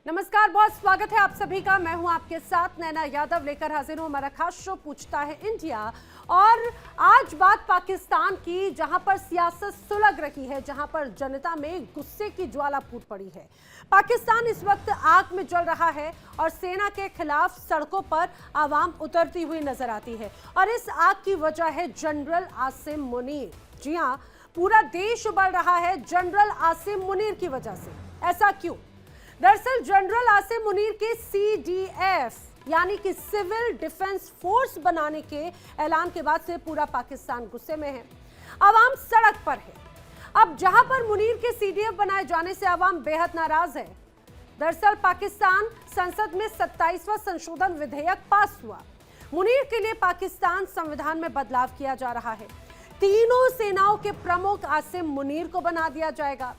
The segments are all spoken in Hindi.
नमस्कार, बहुत स्वागत है आप सभी का। मैं हूं आपके साथ नैना यादव, लेकर हाजिर हूं हमारा खास शो पूछता है इंडिया। और आज बात पाकिस्तान की, जहां पर सियासत सुलग रही है, जहां पर जनता में गुस्से की ज्वाला फूट पड़ी है। पाकिस्तान इस वक्त आग में जल रहा है और सेना के खिलाफ सड़कों पर आवाम उतरती हुई नजर आती है। और इस आग की वजह है जनरल आसिम मुनीर। जी हां, पूरा देश उबल रहा है जनरल आसिम मुनीर की वजह से। ऐसा क्यों? दरअसल जनरल आसिम मुनीर के CDF यानी कि सिविल डिफेंस फोर्स बनाने के ऐलान के बाद से पूरा पाकिस्तान गुस्से में है। आवाम सड़क पर है। अब जहां पर मुनीर के CDF बनाए जाने से आवाम बेहद नाराज है। दरअसल पाकिस्तान संसद में 27वां संशोधन विधेयक पास हुआ। मुनीर के लिए पाकिस्तान संविधान में बदलाव किया जा रहा है। तीनों सेनाओं के प्रमुख आसिम मुनीर को बना दिया जाएगा।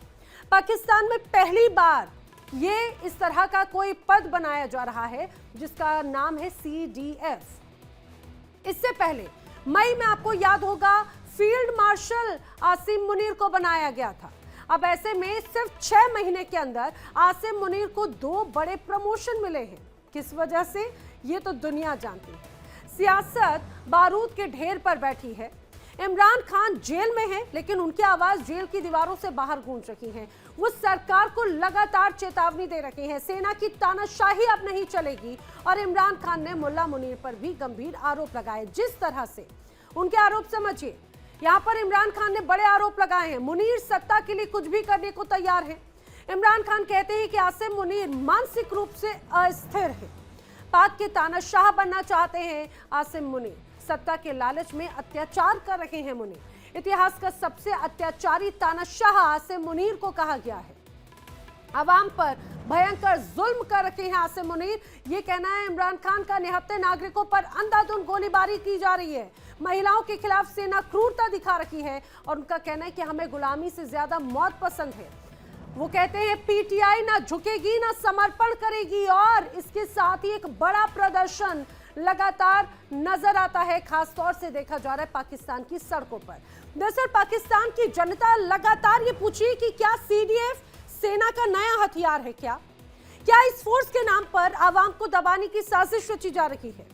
पाकिस्तान में पहली बार ये इस तरह का कोई पद बनाया जा रहा है जिसका नाम है CDF। इससे पहले मई में आपको याद होगा फील्ड मार्शल आसिम मुनीर को बनाया गया था। अब ऐसे में सिर्फ 6 महीने के अंदर आसिम मुनीर को 2 बड़े प्रमोशन मिले हैं। किस वजह से, ये तो दुनिया जानती है। सियासत बारूद के ढेर पर बैठी है। इमरान खान जेल में है, लेकिन उनकी आवाज जेल की दीवारों से बाहर गूंज रही है। वो सरकार को लगातार चेतावनी दे रहे हैं, सेना की तानाशाही अब नहीं चलेगी। और इमरान खान ने मुल्ला मुनीर पर भी गंभीर आरोप लगाए। जिस तरह से उनके आरोप समझिए, यहाँ पर इमरान खान ने बड़े आरोप लगाए हैं। मुनीर सत्ता के लिए कुछ भी करने को तैयार है। इमरान खान कहते हैं कि आसिम मुनीर मानसिक रूप से अस्थिर है। पाक के तानाशाह बनना चाहते हैं आसिम मुनीर। सत्ता के लालच में अत्याचार कर रहे हैं मुनीर। इतिहास का सबसे अत्याचारी तानाशाह आसिम मुनीर को कहा गया है। आवाम पर भयंकर जुल्म कर रखे हैं आसिम मुनीर। ये कहना है इमरान खान का। निहत्थे नागरिकों पर अंधाधुंध गोलीबारी की जा रही है। महिलाओं के खिलाफ सेना क्रूरता दिखा रखी है और उनका कहना है कि हमें गुलामी से ज्यादा मौत पसंद है। वो कहते हैं PTI ना झुकेगी ना समर्पण करेगी। और इसके साथ ही एक बड़ा प्रदर्शन लगातार नजर आता है, खासतौर से देखा जा रहा है पाकिस्तान की सड़कों पर। दरअसल पाकिस्तान की जनता लगातार ये पूछ रही है कि क्या CDF सेना का नया हथियार है? क्या इस फोर्स के नाम पर आवाम को दबाने की साजिश रची जा रही है?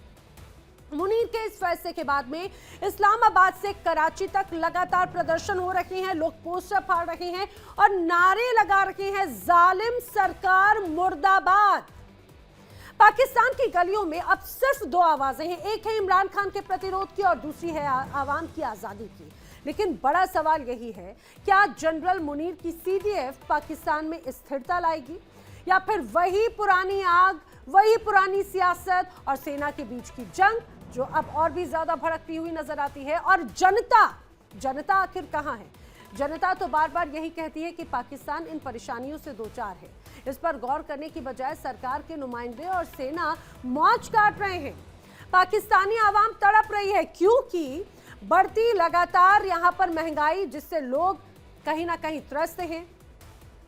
मुनीर के इस फैसले के बाद में इस्लामाबाद से कराची तक लगातार प्रदर्शन हो रहे हैं। लोग पोस्टर फाड़ रहे हैं और नारे लगा रहे हैं, जालिम सरकार मुर्दाबाद। पाकिस्तान की गलियों में अब सिर्फ 2 आवाजें हैं। एक है इमरान खान के प्रतिरोध की और दूसरी है आवाम की आजादी की। लेकिन बड़ा सवाल यही है, क्या जनरल मुनीर की CDF पाकिस्तान में स्थिरता लाएगी या फिर वही पुरानी आग, वही पुरानी सियासत और सेना के बीच की जंग जो अब और भी ज्यादा भड़कती हुई नजर आती है? और जनता आखिर कहां है? जनता तो बार बार यही कहती है कि पाकिस्तान इन परेशानियों से दो चार है। इस पर गौर करने की बजाय सरकार के नुमाइंदे और सेना मौज काट रहे हैं। पाकिस्तानी आवाम तड़प रही है क्योंकि बढ़ती लगातार यहां पर महंगाई, जिससे लोग कहीं ना कहीं त्रस्त हैं।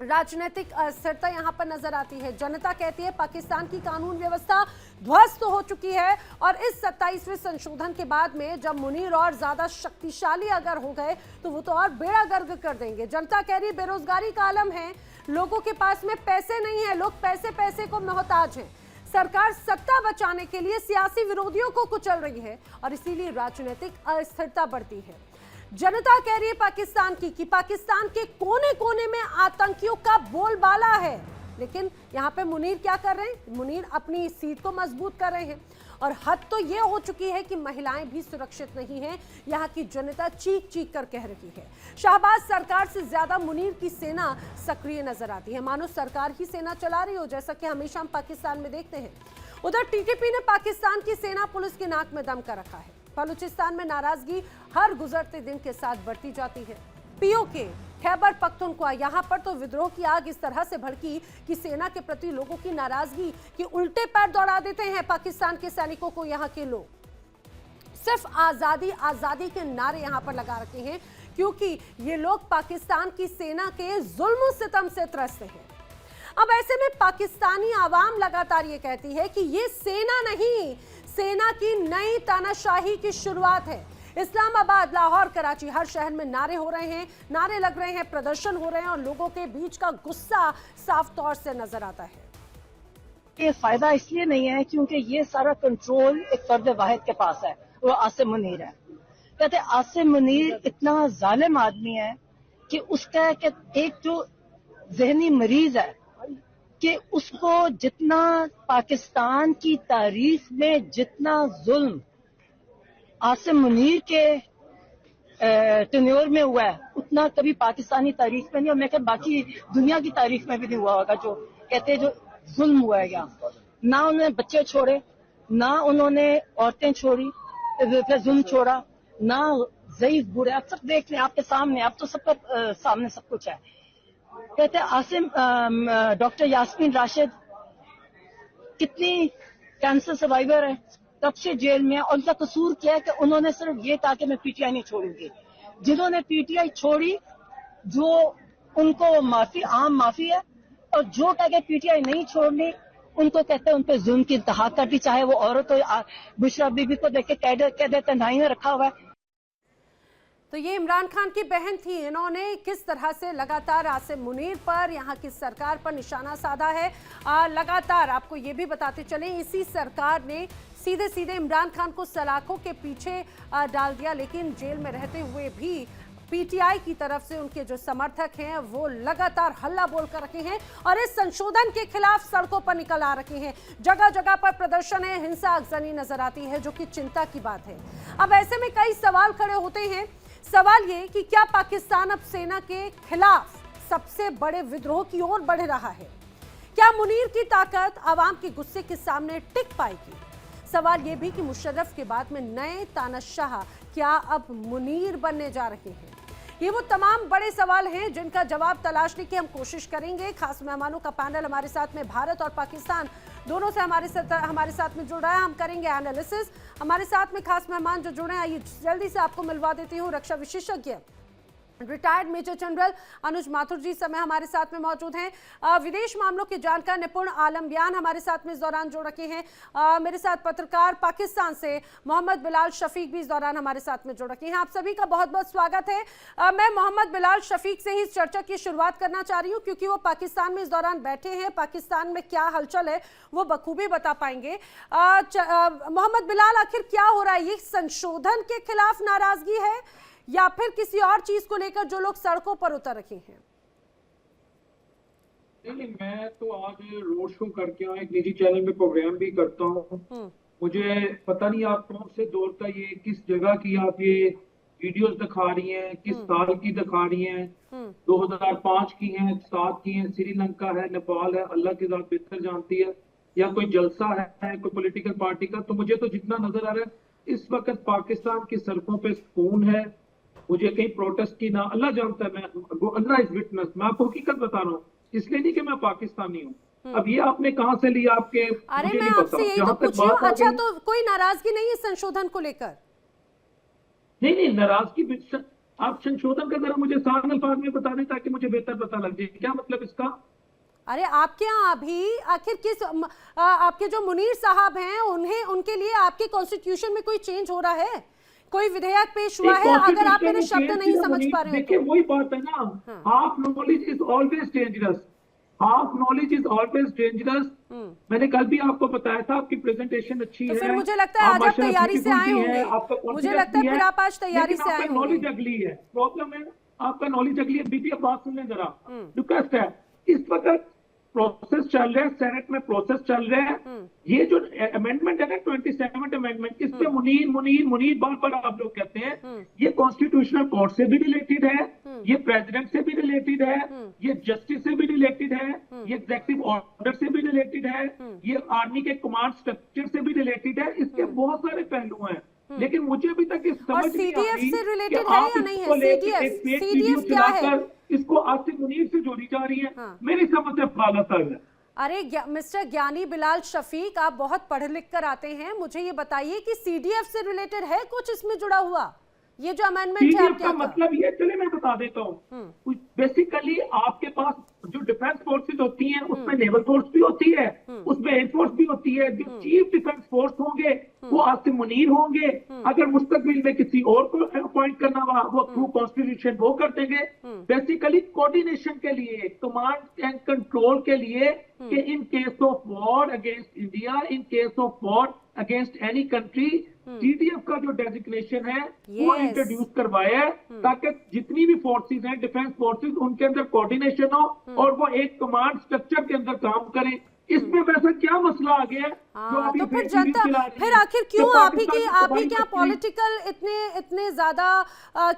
राजनीतिक अस्थिरता यहां पर नजर आती है। जनता कहती है पाकिस्तान की कानून व्यवस्था ध्वस्त हो चुकी है। और इस 27वें संशोधन के बाद में जब मुनीर और ज्यादा शक्तिशाली अगर हो गए तो वो तो और बेड़ा गर्क कर देंगे। जनता कह रही बेरोजगारी का आलम है, लोगों के पास में पैसे नहीं है, लोग पैसे को मोहताज हैं। सरकार सत्ता बचाने के लिए सियासी विरोधियों को कुचल रही है और इसीलिए राजनीतिक अस्थिरता बढ़ती है। जनता कह रही है पाकिस्तान की कि पाकिस्तान के कोने कोने में आतंकियों का बोलबाला है। लेकिन यहाँ पे मुनीर क्या कर रहे हैं? मुनीर अपनी सीट को मजबूत कर रहे हैं। और हद तो ये हो चुकी है कि महिलाएं भी सुरक्षित नहीं हैं। यहाँ की जनता चीख चीख कर कह रही है। शाहबाज सरकार से ज्यादा मुनीर की सेना सक्रिय नजर आती है, मानो सरकार ही सेना चला रही हो, जैसा कि हमेशा हम पाकिस्तान में देखते हैं। उधर TTP ने पाकिस्तान की सेना पुलिस की नाक में दम कर रखा है। बलूचिस्तान में नाराजगी हर गुजरते दिन के साथ बढ़ती जाती है। POK खैबर पख्तूनख्वा, यहाँ पर तो विद्रोह की आग इस तरह से भड़की कि सेना के प्रति लोगों की नाराजगी कि उल्टे पैर दौड़ा देते हैं पाकिस्तान के सैनिकों को। यहाँ के लोग सिर्फ आजादी आजादी के नारे यहाँ पर लगा रखे हैं क्योंकि ये लोग पाकिस्तान की सेना के जुल्म सितम से त्रस्त हैं। अब ऐसे में पाकिस्तानी आवाम लगातार ये कहती है कि ये सेना नहीं, सेना की नई तानाशाही की शुरुआत है। इस्लामाबाद, लाहौर, कराची, हर शहर में नारे हो रहे हैं, नारे लग रहे हैं, प्रदर्शन हो रहे हैं और लोगों के बीच का गुस्सा साफ तौर से नजर आता है। ये फायदा इसलिए नहीं है क्योंकि ये सारा कंट्रोल एक फर्द वाहिद के पास है, वो आसिम मुनीर है। कहते आसिम मुनीर इतना जालिम आदमी है कि उसका एक जो जहनी मरीज है कि उसको जितना पाकिस्तान की तारीख में जितना जुल्म आसिम मुनीर के टेन्योर में हुआ है उतना कभी पाकिस्तानी तारीख में नहीं, और मैं कहता बाकी दुनिया की तारीख में भी नहीं हुआ होगा। जो कहते हैं जो जुल्म हुआ है यहाँ, ना उन्होंने बच्चे छोड़े, ना उन्होंने औरतें छोड़ी, फिर जुल्म छोड़ा, ना ज़ईफ बूढ़े, आप सब देख लें आपके सामने, आप तो सबका सामने सब कुछ है। कहते आसिम डॉक्टर यास्मीन राशिद कितनी कैंसर सर्वाइवर है, तब से जेल में है, और उनका कसूर क्या है कि उन्होंने सिर्फ ये कहा कि मैं पीटीआई नहीं छोड़ूंगी। जिन्होंने पीटीआई छोड़ी जो उनको माफी आम माफी है, और जो कह के पीटीआई नहीं छोड़नी उनको कहते हैं उन पर जुल्म की इंतहा कर दी, चाहे वो औरत हो। बुशरा बीबी को देख के कह देते तन्हाई में रखा हुआ है। तो ये इमरान खान की बहन थी, इन्होंने किस तरह से लगातार आसिम मुनीर पर, यहाँ की सरकार पर निशाना साधा है। लगातार आपको ये भी बताते चलें, इसी सरकार ने सीधे सीधे इमरान खान को सलाखों के पीछे डाल दिया, लेकिन जेल में रहते हुए भी पीटीआई की तरफ से उनके जो समर्थक हैं वो लगातार हल्ला बोल कर रखे हैं और इस संशोधन के खिलाफ सड़कों पर निकल आ रखे हैं। जगह जगह पर प्रदर्शन है, हिंसा अगजनी नजर आती है, जो कि चिंता की बात है। अब ऐसे में कई सवाल खड़े होते हैं। सवाल ये कि क्या पाकिस्तान अब सेना के खिलाफ सबसे बड़े विद्रोह की ओर बढ़ रहा है? क्या मुनीर की ताकत आवाम के गुस्से के सामने टिक पाएगी? सवाल ये भी कि मुशर्रफ के बाद में नए तानाशाह क्या अब मुनीर बनने जा रहे हैं? ये वो तमाम बड़े सवाल हैं जिनका जवाब तलाशने की हम कोशिश करेंगे। खास मेहमानों का पैनल हमारे साथ में भारत और पाकिस्तान दोनों से हमारे साथ में जुड़ रहा है। हम करेंगे एनालिसिस। हमारे साथ में खास मेहमान जो जुड़े हैं, आइए जल्दी से आपको मिलवा देती हूँ। रक्षा विशेषज्ञ रिटायर्ड मेजर जनरल अनुज माथुर जी समय हमारे साथ में मौजूद हैं। विदेश मामलों के जानकार निपुण आलम बयान हमारे साथ में इस दौरान जुड़ रखे हैं। मेरे साथ पत्रकार पाकिस्तान से मोहम्मद बिलाल शफीक भी इस दौरान हमारे साथ में जुड़ रखे हैं। आप सभी का बहुत बहुत स्वागत है। मैं मोहम्मद बिलाल शफीक से ही इस चर्चा की शुरुआत करना चाह रही हूँ, क्योंकि वो पाकिस्तान में इस दौरान बैठे हैं। पाकिस्तान में क्या हलचल है वो बखूबी बता पाएंगे। मोहम्मद बिलाल, आखिर क्या हो रहा है? ये संशोधन के खिलाफ नाराजगी है या फिर किसी और चीज को लेकर जो लोग सड़कों पर उतर रखे हैं? नहीं, मैं तो आज रोड शो करके आया, एक निजी चैनल में प्रोग्राम भी करता हूँ। मुझे पता नहीं आप कौन से दौर का ये किस जगह की आप ये वीडियोस दिखा रही हैं, किस साल की दिखा रही हैं। 2005 की हैं, 7 की हैं, श्रीलंका है, नेपाल है, अल्लाह की जात बेहतर जानती है, या कोई जलसा है कोई पॉलिटिकल पार्टी का। तो मुझे तो जितना नजर आ रहा है इस वक्त पाकिस्तान की सड़कों पे सुकून है। मुझे कहीं प्रोटेस्ट की ना अल्लाह जानता है, मैं अल्लाह इज विटनेस, मैं आपको हकीकत बता रहा हूँ, इसलिए नहीं कि मैं पाकिस्तानी हूँ। अब ये आपने कहाँ से लिया आपके? अरे मैं आपसे यही तो पूछ रही हूँ। अच्छा, तो कोई नाराजगी नहीं है संशोधन को लेकर? नहीं, नाराजगी आप संशोधन का जरा मुझे आसान अल्फाज में बता दें ताकि मुझे बेहतर पता लग जाए क्या मतलब इसका। अरे आपके यहाँ अभी आखिर किस आपके जो मुनीर साहब हैं उनके लिए आपके कॉन्स्टिट्यूशन में कोई चेंज हो रहा है? कोई विधेयक पेश हुआ है? अगर आप मेरे शब्द नहीं समझ पा रहे हो देखिए वही बात है ना, half knowledge is always dangerous, half knowledge is always dangerous. मैंने कल भी आपको बताया था, आपकी प्रेजेंटेशन अच्छी है। फिर मुझे लगता है आज आप तैयारी से आए होंगे। मुझे लगता है फिर आप आज तैयारी से आए होंगे। नॉलेज अगली है, प्रॉब्लम है आपका नॉलेज अगली है। बीबी अब बात सुन लें जरा, रिक्वेस्ट है। इस वक्त प्रोसेस चल रहा है, सेनेट में प्रोसेस चल रहा है। ये जो अमेंडमेंट है ना 27 अमेंडमेंट, इस पे मुनीर बार बार आप लोग कहते हैं, ये कॉन्स्टिट्यूशनल कोर्ट से भी रिलेटेड है, ये प्रेसिडेंट से भी रिलेटेड है, ये जस्टिस से भी रिलेटेड है, ये एग्जीक्यूटिव ऑर्डर से भी रिलेटेड है, ये आर्मी के कमांड स्ट्रक्चर से भी रिलेटेड है। इसके बहुत सारे पहलू हैं, लेकिन मुझे अभी तक समझ नहीं आ रही से रिलेटेड है या नहीं है। सीडीएफ क्या है? इसको आसिम मुनीर से जोड़ी जा रही है। मेरी समझ से गलत है। अरे मिस्टर ज्ञानी बिलाल शफीक, आप बहुत पढ़ लिख कर आते हैं, मुझे ये बताइए कि सीडीएफ से रिलेटेड है कुछ इसमें जुड़ा हुआ? ये जो अमेंडमेंट है आपका मतलब ये, चलिए मैं बता देता हूँ। बेसिकली आपके पास जो डिफेंस फोर्सेस होती हैं उसमें नेवल फोर्स भी होती है, उसमें एयरफोर्स भी होती है। जो चीफ डिफेंस फोर्स होंगे वो आसिम मुनीर होंगे। अगर मुस्तकबिल में किसी और को अपॉइंट करना हुआ वो थ्रू कॉन्स्टिट्यूशन वो कर देंगे। बेसिकली कोऑर्डिनेशन के लिए, कमांड एंड कंट्रोल के लिए, कि in case of war against India, in case of war against any country, GDF का जो डेजिग्नेशन है वो इंट्रोड्यूस करवाया है, ताकि जितनी भी फोर्सेस हैं, डिफेंस फोर्सेस, उनके अंदर कोऑर्डिनेशन हो और वो एक कमांड स्ट्रक्चर के अंदर काम करें। इसमें वैसा क्या मसला आ गया है जो अभी तो फिर फेक न्यूज़ जनता, चला रही है? फिर आखिर तो क्यों आप ही पाकिस्तान क्या पॉलिटिकल इतने ज्यादा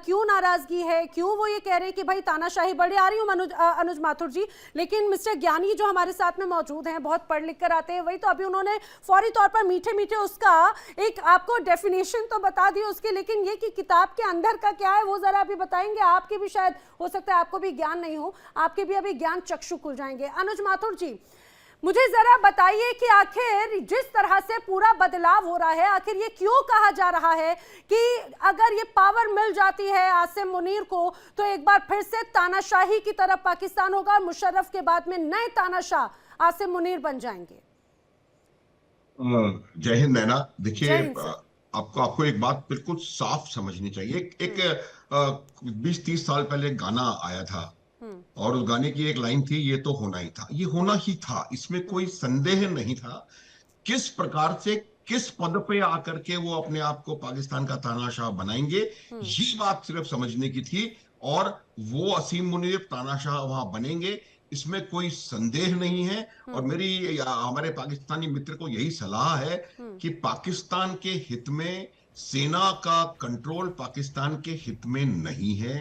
क्यों नाराजगी है? क्यों वो ये कह रहे हैं कि भाई तानाशाही बढ़ी? आ रही हूँ अनुज माथुर जी, लेकिन मिस्टर ज्ञानी जो हमारे साथ में मौजूद हैं, बहुत पढ़ लिख कर आते हैं, वही तो अभी उन्होंने फौरी तौर पर मीठे मीठे उसका एक आपको डेफिनेशन तो बता दी उसकी, लेकिन ये कि किताब के अंदर का क्या है वो जरा अभी बताएंगे? आपके भी शायद हो सकता है आपको भी ज्ञान नहीं हो, आपके भी अभी ज्ञान चक्षु खुल जाएंगे। अनुज माथुर जी, मुझे जरा बताइए कि आखिर जिस तरह से पूरा बदलाव हो रहा है, आखिर ये क्यों कहा जा रहा है कि अगर ये पावर मिल जाती है आसिम मुनीर को तो एक बार फिर से तानाशाही की तरफ पाकिस्तान होगा और मुशर्रफ के बाद में नए तानाशाह आसिम मुनीर बन जाएंगे? जय हिंद नैना। देखिए, जय हिंद सर। आपको एक बात बिल्कुल साफ समझनी चाहिए। एक 20-30 साल पहले एक गाना आया था और उस गाने की एक लाइन थी, ये तो होना ही था। ये होना ही था, इसमें कोई संदेह नहीं था। किस प्रकार से किस पद पे आकर के वो अपने आप को पाकिस्तान का तानाशाह बनाएंगे, ये बात सिर्फ समझने की थी। और वो असीम मुनीर तानाशाह वहां बनेंगे, इसमें कोई संदेह नहीं है। और मेरी हमारे पाकिस्तानी मित्र को यही सलाह है कि पाकिस्तान के हित में सेना का कंट्रोल पाकिस्तान के हित में नहीं है।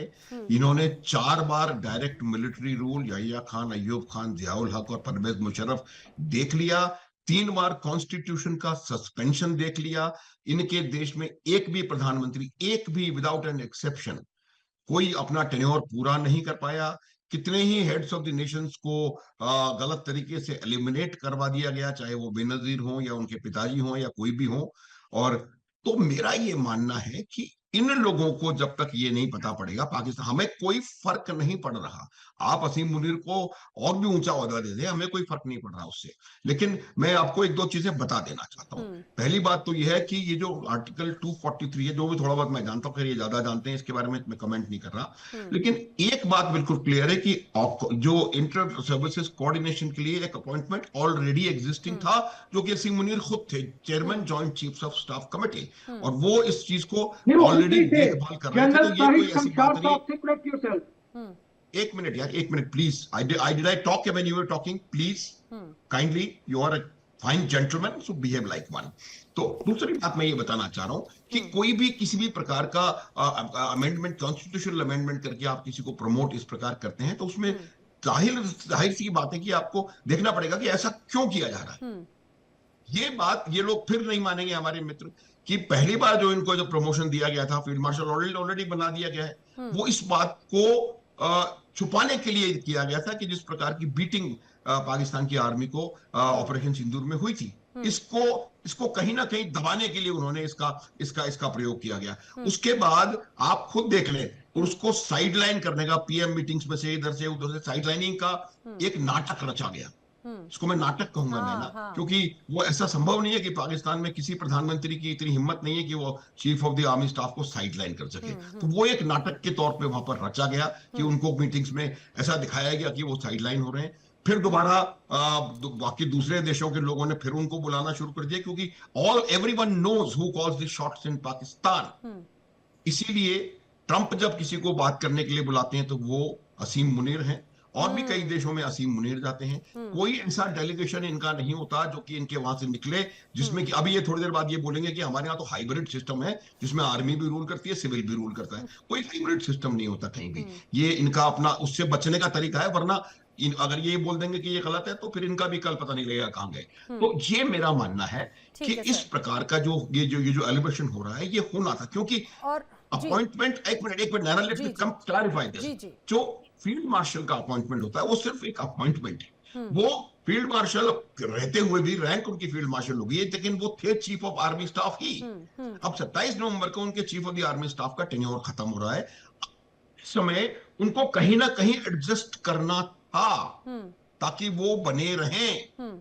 इन्होंने 4 बार direct military rule Yahya Khan, Ayub Khan, Ziaul Haq और परवेज मुशर्रफ देख लिया। 3 बार कॉन्स्टिट्यूशन का सस्पेंशन देख लिया। इनके देश में एक भी प्रधानमंत्री, एक भी विदाउट एन एक्सेप्शन, कोई अपना टेन्योर पूरा नहीं कर पाया। कितने ही हेड्स ऑफ द नेशंस को गलत तरीके से एलिमिनेट करवा दिया गया, चाहे वो बेनजीर हो या उनके पिताजी हो या कोई भी हो। और तो मेरा ये मानना है कि इन लोगों को जब तक ये नहीं पता पड़ेगा पाकिस्तान, हमें कोई फर्क नहीं पड़ रहा। आप असीम मुनीर को और भी ऊंचा ओहदा दे दें, हमें कोई फर्क नहीं पड़ रहा उससे। लेकिन मैं आपको 1-2 चीजें बता देना चाहता हूं। पहली बात तो यह है कि ये जो आर्टिकल 243 है, जो भी थोड़ा बहुत मैं जानता हूं, खैर ये ज्यादा जानते हैं, इसके बारे में मैं कमेंट नहीं कर रहा। लेकिन एक बात बिल्कुल क्लियर है कि जो इंटर सर्विसेज कोऑर्डिनेशन के लिए एक अपॉइंटमेंट ऑलरेडी एग्जिस्टिंग था, जो कि असीम मुनीर खुद थे, chairman joint chiefs of staff committee, और वो इस चीज को ऑलरेडी देखभाल कर रहे थे। तो ये कोई ऐसी बात नहीं। एक मिनट यार, एक minute please. I talk when you were talking? Please, kindly, you are a fine gentleman, so behave like one. तो दूसरी बात मैं ये बताना चाह रहा हूं कि कोई भी किसी भी प्रकार का अमेंडमेंट, कॉन्स्टिट्यूशनल अमेंडमेंट करके आप किसी को प्रमोट इस प्रकार करते हैं, तो उसमें जाहिर सी बात है कि आपको देखना पड़ेगा कि ऐसा क्यों किया जा रहा है। ये बात ये लोग फिर नहीं मानेंगे हमारे मित्र कि पहली बार जो इनको जो प्रमोशन दिया गया था, फील्ड मार्शल ऑलरेडी बना दिया गया है, वो इस बात को छुपाने के लिए किया गया था कि जिस प्रकार की बीटिंग पाकिस्तान की आर्मी को ऑपरेशन सिंदूर में हुई थी, इसको कहीं ना कहीं दबाने के लिए उन्होंने इसका प्रयोग किया गया। उसके बाद आप खुद देख लें, उसको साइडलाइन करने का, पीएम मीटिंग्स में से इधर से उधर से साइडलाइनिंग का एक नाटक रचा गया। इसको मैं नाटक कहूंगा नैना, क्योंकि वो ऐसा संभव नहीं है कि पाकिस्तान में किसी प्रधानमंत्री की इतनी हिम्मत नहीं है कि वो chief of the army staff को साइडलाइन कर सके। तो वो एक नाटक के तौर पे वहां पर रचा गया कि उनको मीटिंग्स में ऐसा दिखाया गया कि वो साइडलाइन हो रहे हैं। फिर दोबारा बाकी दूसरे देशों के लोगों ने फिर उनको बुलाना शुरू कर दिया, क्योंकि everyone knows who calls the shots in Pakistan. इसीलिए ट्रंप जब किसी को बात करने के लिए बुलाते हैं तो वो असीम मुनीर हैं, और भी कई देशों में असीम मुनीर जाते हैं। कोई ऐसा डेलीगेशन इनका नहीं होता जो कि इनके वहां से निकले, जिसमें कि अभी ये थोड़ी देर बाद ये बोलेंगे कि हमारे यहाँ तो हाइब्रिड सिस्टम है, जिसमें आर्मी भी रूल करती है, सिविल भी रूल करता है। कोई हाइब्रिड सिस्टम नहीं होता कहीं भी। ये इनका अपना उससे बचने का तरीका है, वरना अगर ये बोल देंगे कि ये गलत है तो फिर इनका भी कल पता नहीं लगेगा कहां गए। तो ये मेरा मानना है कि इस प्रकार का जो एलिवेशन हो रहा है, ये होना था, क्योंकि अपॉइंटमेंट, एक minute Naina, let me come clarify this. जो फील्ड मार्शल का अपॉइंटमेंट होता है वो सिर्फ एक अपॉइंटमेंट है। वो फील्ड मार्शल रहते हुए भी रैंक उनकी फील्ड मार्शल होगी, लेकिन वो थे चीफ ऑफ आर्मी स्टाफ ही। अब 27 नवंबर को उनके chief of the army staff का टेन्योर खत्म हो रहा है। इस समय उनको कहीं ना कहीं एडजस्ट करना हाँ, ताकि वो बने रहें।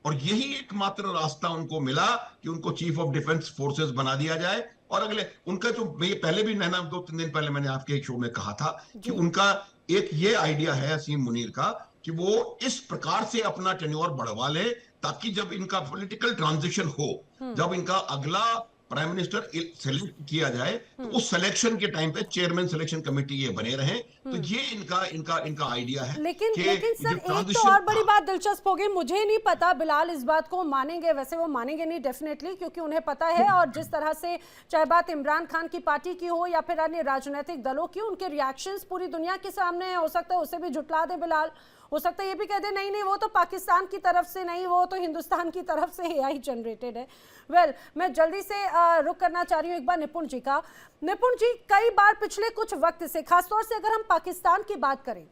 और यही एकमात्र रास्ता उनको मिला कि उनको चीफ ऑफ डिफेंस फोर्सेस बना दिया जाए। और अगले उनका जो, मैं पहले भी नैना 2-3 दिन पहले मैंने आपके एक शो में कहा था कि उनका एक ये आइडिया है असीम मुनीर का कि वो इस प्रकार से अपना टेन्योर बढ़वा ले ताकि जब इनका पॉलिटिकल ट्रांजिशन हो, जब इनका अगला प्राइम मिनिस्टर सेलेक्ट किया जाए, तो उस सिलेक्शन के टाइम पे चेयरमैन सिलेक्शन कमेटी ये बने रहे। तो ये इनका इनका इनका आइडिया है। लेकिन कि सर जब एक तो transition- और बड़ी बात दिलचस्प होगी, मुझे नहीं पता बिलाल इस बात को मानेंगे, वैसे वो मानेंगे नहीं डेफिनेटली, क्योंकि उन्हें पता है, और जिस तरह से चाहे बात इमरान खान की पार्टी की हो या फिर अन्य राजनीतिक दलों की, उनके रिएक्शंस पूरी दुनिया के सामने है। हो सकता है उसे भी झुटला दे बिलाल, हो सकता है ये भी कह दे नहीं नहीं वो तो पाकिस्तान की तरफ से नहीं, वो तो हिंदुस्तान की तरफ से एआई जनरेटेड है। वेल, मैं जल्दी से रुक करना चाह रही हूँ एक बार निपुण जी का। निपुण जी, कई बार पिछले कुछ वक्त से, खासतौर से अगर हम पाकिस्तान की बात करें,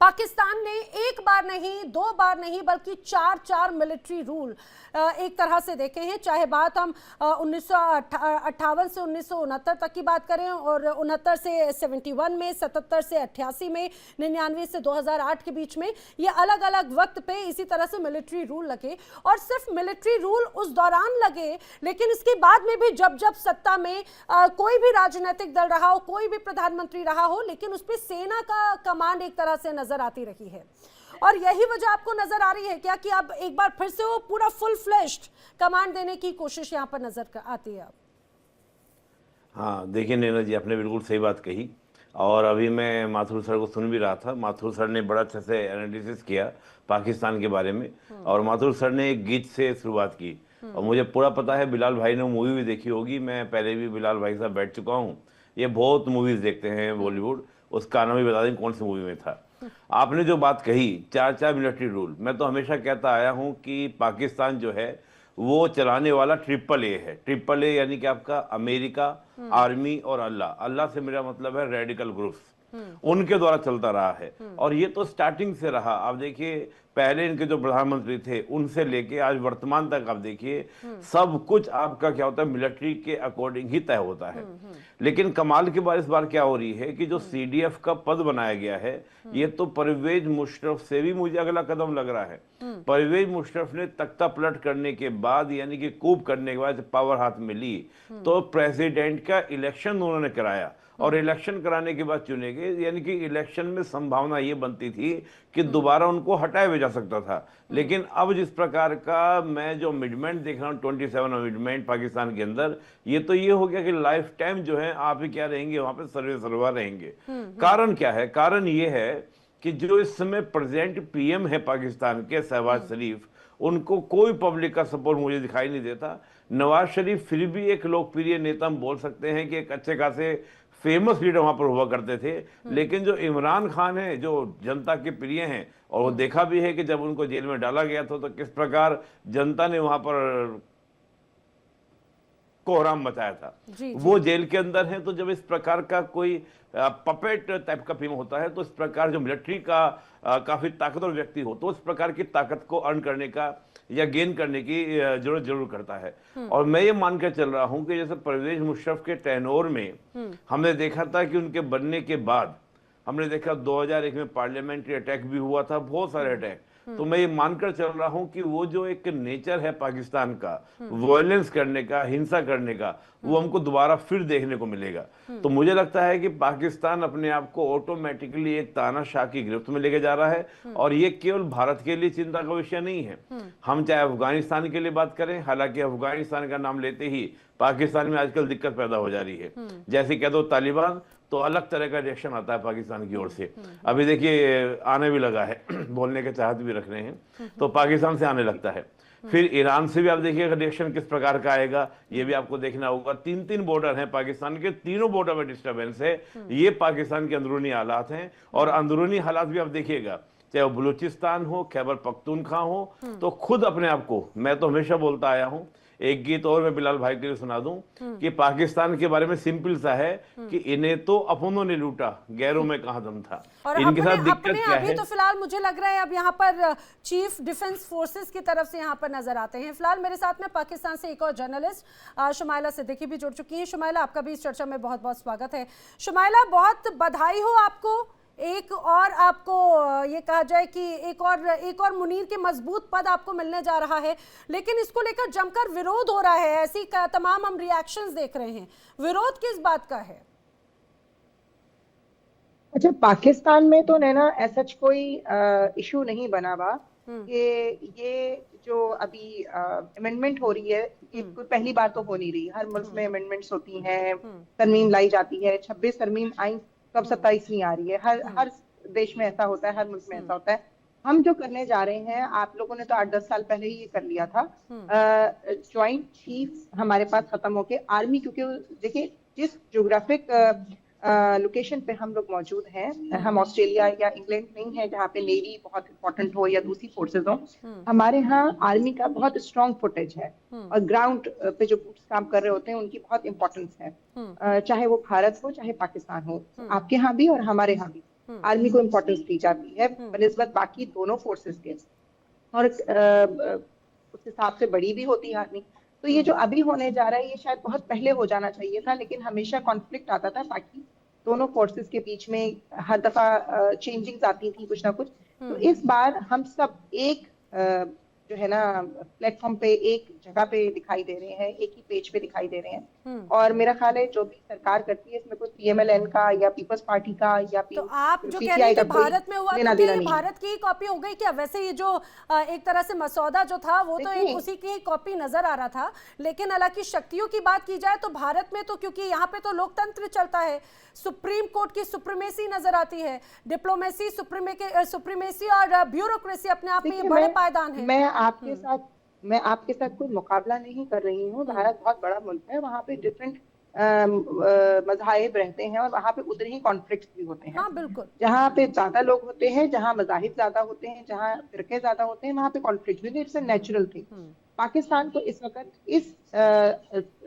पाकिस्तान ने एक बार नहीं, दो बार नहीं, बल्कि 4 मिलिट्री रूल एक तरह से देखे हैं। चाहे बात हम 1958 से 1969 तक की बात करें, और 69 से 71 में, 77 से 88 में, 99 से 2008 के बीच में, ये अलग अलग वक्त पे इसी तरह से मिलिट्री रूल लगे। और सिर्फ मिलिट्री रूल उस दौरान लगे, लेकिन इसके बाद में भी जब जब सत्ता में कोई भी राजनीतिक दल रहा हो, कोई भी प्रधानमंत्री रहा हो, लेकिन उस पर सेना का कमांड एक तरह से नजर आती रही है। और यही वजह आपको नजर आ रही है क्या कि अब एक बार फिर से वो पूरा फुल फ्लेश्ड कमांड देने की कोशिश यहाँ पर नजर आती है? हाँ, देखिए नैना जी, आपने बिल्कुल सही बात कही। और अभी मैं माथुर सर को सुन भी रहा था। माथुर सर ने बड़ा अच्छे से एनालिसिस किया पाकिस्तान के बारे में, और माथुर सर ने एक गीत से शुरुआत की। और मुझे पूरा पता है, बिलाल भाई ने मूवी भी देखी होगी, मैं पहले भी बिलाल भाई के साथ बैठ चुका हूँ। ये बहुत मूवीज देखते हैं बॉलीवुड, उसका नाम भी बता दें कौन सी मूवी में था। आपने जो बात कही 4 मिलिट्री रूल, मैं तो हमेशा कहता आया हूं कि पाकिस्तान जो है वो चलाने वाला AAA है। AAA यानी कि आपका अमेरिका, आर्मी और अल्लाह से मेरा मतलब है रेडिकल ग्रुप्स, उनके द्वारा चलता रहा है। और ये तो स्टार्टिंग से रहा। आप देखिए, पहले इनके जो प्रधानमंत्री थे उनसे लेके आज वर्तमान तक आप देखिए, सब कुछ आपका क्या होता है, मिलिट्री के अकॉर्डिंग ही तय होता है। लेकिन कमाल की बात इस बार क्या हो रही है कि जो CDF का पद बनाया गया है, ये तो परवेज मुशर्रफ से भी मुझे अगला कदम लग रहा है। परवेज मुशर्रफ ने तख्ता पलट करने के बाद, यानी कि कूप करने के बाद पावर हाथ में ली, तो प्रेसिडेंट का इलेक्शन उन्होंने कराया, और इलेक्शन कराने के बाद चुने गए। यानी कि इलेक्शन में संभावना ये बनती थी कि दोबारा उनको हटाया भी जा सकता था। लेकिन अब जिस प्रकार का मैं जो अमेंडमेंट देख रहा हूँ, 27 अमेंडमेंट पाकिस्तान के अंदर, ये तो ये हो गया कि लाइफ टाइम जो है आप ही क्या रहेंगे वहां पे, सर्वा रहेंगे। कारण क्या है? कारण ये है कि जो इस समय प्रेजेंट PM है पाकिस्तान के, शहबाज शरीफ, उनको कोई पब्लिक का सपोर्ट मुझे दिखाई नहीं देता। नवाज शरीफ फिर भी एक लोकप्रिय नेता हम बोल सकते हैं कि एक अच्छे खासे फेमस लीडर वहां पर हुआ करते थे। लेकिन जो इमरान खान है, जो जनता के प्रिय हैं, और वो देखा भी है कि जब उनको जेल में डाला गया था तो किस प्रकार जनता ने वहां पर कोहराम मचाया था। वो जेल के अंदर है। तो जब इस प्रकार का कोई पपेट टाइप का फिल्म होता है, तो इस प्रकार जो मिलिट्री का काफी ताकतवर व्यक्ति हो, तो इस प्रकार की ताकत को अर्न करने का या गेन करने की जरूरत जरूर करता है। और मैं ये मानकर चल रहा हूं कि जैसे परवेज मुशर्रफ के टेनोर में हमने देखा था कि उनके बनने के बाद हमने देखा 2001 में पार्लियामेंट्री अटैक भी हुआ था, बहुत सारे अटैक। तो मैं ये मानकर चल रहा हूं कि वो जो एक नेचर है पाकिस्तान का, वायलेंस करने का, हिंसा करने का, वो हमको दोबारा फिर देखने को मिलेगा। तो मुझे लगता है कि पाकिस्तान अपने आप को ऑटोमेटिकली एक तानाशाह की गिरफ्त में लेके जा रहा है। और ये केवल भारत के लिए चिंता का विषय नहीं है। हम चाहे अफगानिस्तान के लिए बात करें, हालांकि अफगानिस्तान का नाम लेते ही पाकिस्तान में आजकल दिक्कत पैदा हो जा रही है। जैसे कह दो तालिबान, तो अलग तरह का रिएक्शन आता है पाकिस्तान की ओर से। अभी देखिए आने भी लगा है, बोलने के चाहत भी रख रहे हैं, तो पाकिस्तान से आने लगता है। फिर ईरान से भी आप देखिएगा रिएक्शन किस प्रकार का आएगा, ये भी आपको देखना होगा। 3 बॉर्डर हैं पाकिस्तान के, तीनों बॉर्डर में डिस्टर्बेंस है। ये पाकिस्तान के अंदरूनी हालात हैं। और अंदरूनी हालात भी आप देखिएगा, चाहे वो बलूचिस्तान हो, खैबर पख्तूनख्वा हो, तो खुद अपने आप को, मैं तो हमेशा बोलता आया हूं, एक गीत और मैं बिलाल भाई के लिए सुना दूं कि पाकिस्तान के बारे में सिंपल सा है कि इन्हें तो अपनों ने लूटा, गैरों में कहां दम था। और इनके साथ दिक्कत क्या अभी है? तो फिलहाल मुझे लग रहा है अब यहाँ पर चीफ डिफेंस फोर्सेस की तरफ से यहाँ पर नजर आते हैं। फिलहाल मेरे साथ में पाकिस्तान से एक और जर्नलिस्ट शुमाइला सिद्दीकी भी जुड़ चुकी है। शुमाइला, आपका भी इस चर्चा में बहुत बहुत स्वागत है। शुमाइला, बहुत बधाई हो आपको एक और आपको ये कहा जाए कि एक और मुनीर के मजबूत पद आपको मिलने जा रहा है, लेकिन इसको लेकर जमकर विरोध हो रहा है। ऐसी तमाम हम रिएक्शंस देख रहे हैं। विरोध किस बात का है? अच्छा, पाकिस्तान में तो नैना ऐसा कोई इशू नहीं बना हुआ कि ये जो अभी अमेंडमेंट हो रही है, ये कोई पहली बार तो हो नहीं रही। हर मुल्क में अमेंडमेंट्स होती हैं, तरमीम लाई जाती है। 26 तरमीम आई, कब 27वीं आ रही है। हर देश में ऐसा होता है, हर मुल्क में ऐसा होता है। हम जो करने जा रहे हैं, आप लोगों ने तो 8-10 साल पहले ही ये कर लिया था। ज्वाइंट चीफ हमारे पास खत्म होके आर्मी, क्योंकि देखिए जिस ज्योग्राफिक लोकेशन पे हम लोग मौजूद हैं, हम ऑस्ट्रेलिया या इंग्लैंड नहीं है जहाँ पे नेवी बहुत इंपॉर्टेंट हो या दूसरी फोर्सेज हो। हमारे यहाँ आर्मी का बहुत स्ट्रॉन्ग फुटेज है और ग्राउंड पे जो काम कर रहे होते हैं उनकी बहुत इंपॉर्टेंस है। चाहे वो भारत हो चाहे पाकिस्तान हो, आपके यहाँ भी और हमारे यहाँ भी आर्मी को इम्पोर्टेंस दी जाती है बनिस्बत बाकी दोनों फोर्सेस के, और उस हिसाब से बड़ी भी होती है आर्मी। तो ये जो अभी होने जा रहा है, ये शायद बहुत पहले हो जाना चाहिए था, लेकिन हमेशा कॉन्फ्लिक्ट आता था ताकि दोनों फोर्सेस के बीच में हर दफा चेंजिंग्स आती थी कुछ ना कुछ। तो इस बार हम सब एक जो है ना प्लेटफॉर्म पे, एक जगह पे दिखाई दे रहे हैं, एक ही पेज पे दिखाई दे रहे हैं। और मेरा ख्याल है जो भी सरकार करती है इसमें कोई PMLN का या पीपल्स पार्टी का या तो आप जो कह रहे हैं कि भारत में हुआ तो क्या ये भारत की ही कॉपी हो गई क्या? वैसे ये जो एक तरह से मसौदा जो था वो तो एक उसी की ही कॉपी नजर आ रहा था, लेकिन हालांकि शक्तियों की बात की जाए तो भारत में तो, क्योंकि यहाँ पे तो लोकतंत्र चलता है, सुप्रीम कोर्ट की सुप्रीमेसी नजर आती है, डिप्लोमेसी, सुप्रीमेसी और ब्यूरोक्रेसी अपने आप में ये बड़े पायदान है। मैं आपके साथ कोई मुकाबला नहीं कर रही हूँ। भारत बहुत बड़ा मुल्क है, वहाँ पे डिफरेंट मज़ाहिब रहते हैं और वहाँ पे उधर ही कॉन्फ्लिक्ट भी होते हैं। हाँ, बिल्कुल। जहाँ पे ज्यादा लोग होते हैं, जहाँ मज़ाहिब ज्यादा होते हैं, जहाँ फिरके ज्यादा होते हैं, वहाँ पे कॉन्फ्लिक्ट भी, it's a natural thing. Pakistan को इस वक्त इस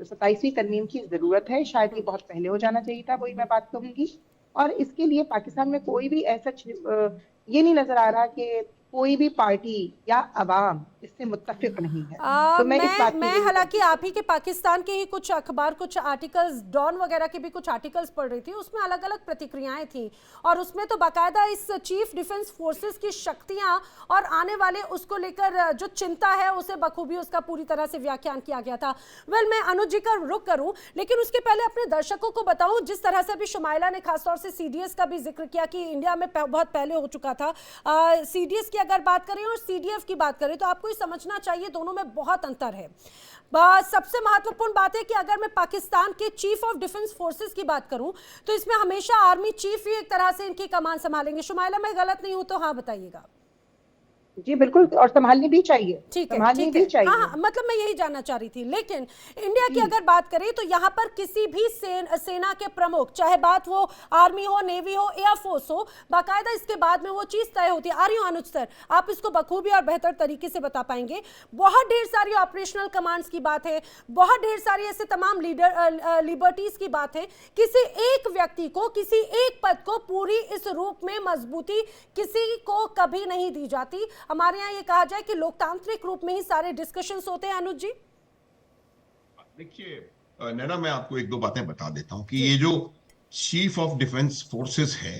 27वीं तरमीम की जरूरत है। शायद ये बहुत पहले हो जाना चाहिए था, वही मैं बात कहूंगी। और इसके लिए पाकिस्तान में कोई भी ऐसा ये नहीं नजर आ रहा कि कोई भी पार्टी या अवाम इससे मुत्तफिक नहीं है। तो मैं हालांकि आप ही के पाकिस्तान के ही कुछ अखबार, कुछ आर्टिकल्स, डॉन वगैरह के भी कुछ आर्टिकल्स पढ़ रही थी, उसमें अलग अलग प्रतिक्रियाएं थी और उसमें तो बाकायदा इस चीफ डिफेंस फोर्सेस की शक्तियां और आने वाले उसको लेकर जो चिंता है उसे बखूबी उसका पूरी तरह से व्याख्यान किया गया था। मैं अनुज जी का रुख करूं, लेकिन उसके पहले अपने दर्शकों को बताऊं, जिस तरह से अभी शुमाइला ने खासतौर से CDS का भी जिक्र किया कि इंडिया में बहुत पहले हो चुका था। CDS की अगर बात करें और CDF की बात करें तो आपको समझना चाहिए दोनों में बहुत अंतर है। सबसे महत्वपूर्ण बात है कि अगर मैं पाकिस्तान के चीफ ऑफ डिफेंस फोर्सेस की बात करूं तो इसमें हमेशा आर्मी चीफ ही एक तरह से इनकी कमान संभालेंगे। शुमाइला, मैं गलत नहीं हूं तो हाँ बताइएगा। जी बिल्कुल, और संभालनी भी चाहिए। ठीक है, संभालनी भी चाहिए। हाँ, मतलब मैं यही जानना चाह रही थी। लेकिन इंडिया की अगर बात करें तो यहाँ पर किसी भी सेना के प्रमुख, चाहे बात वो आर्मी हो, नेवी हो, एयरफोर्स हो, बाकायदा इसके बाद में वो चीज तय होती है। आ रही हूँ अनुज सर, आप इसको बखूबी और बेहतर तरीके से बता पाएंगे। बहुत ढेर सारी ऑपरेशनल कमांड्स की बात है, बहुत ढेर सारी ऐसे तमाम लिबर्टीज की बात है। किसी एक व्यक्ति को, किसी एक पद को पूरी इस रूप में मजबूती किसी को कभी नहीं दी जाती। हमारे यहाँ ये कहा जाए कि लोकतांत्रिक रूप में ही सारे डिस्कशंस होते हैं। अनुज जी देखिए नैना, मैं आपको एक दो बातें बता देता हूं कि ये जो चीफ ऑफ डिफेंस फोर्सेस है,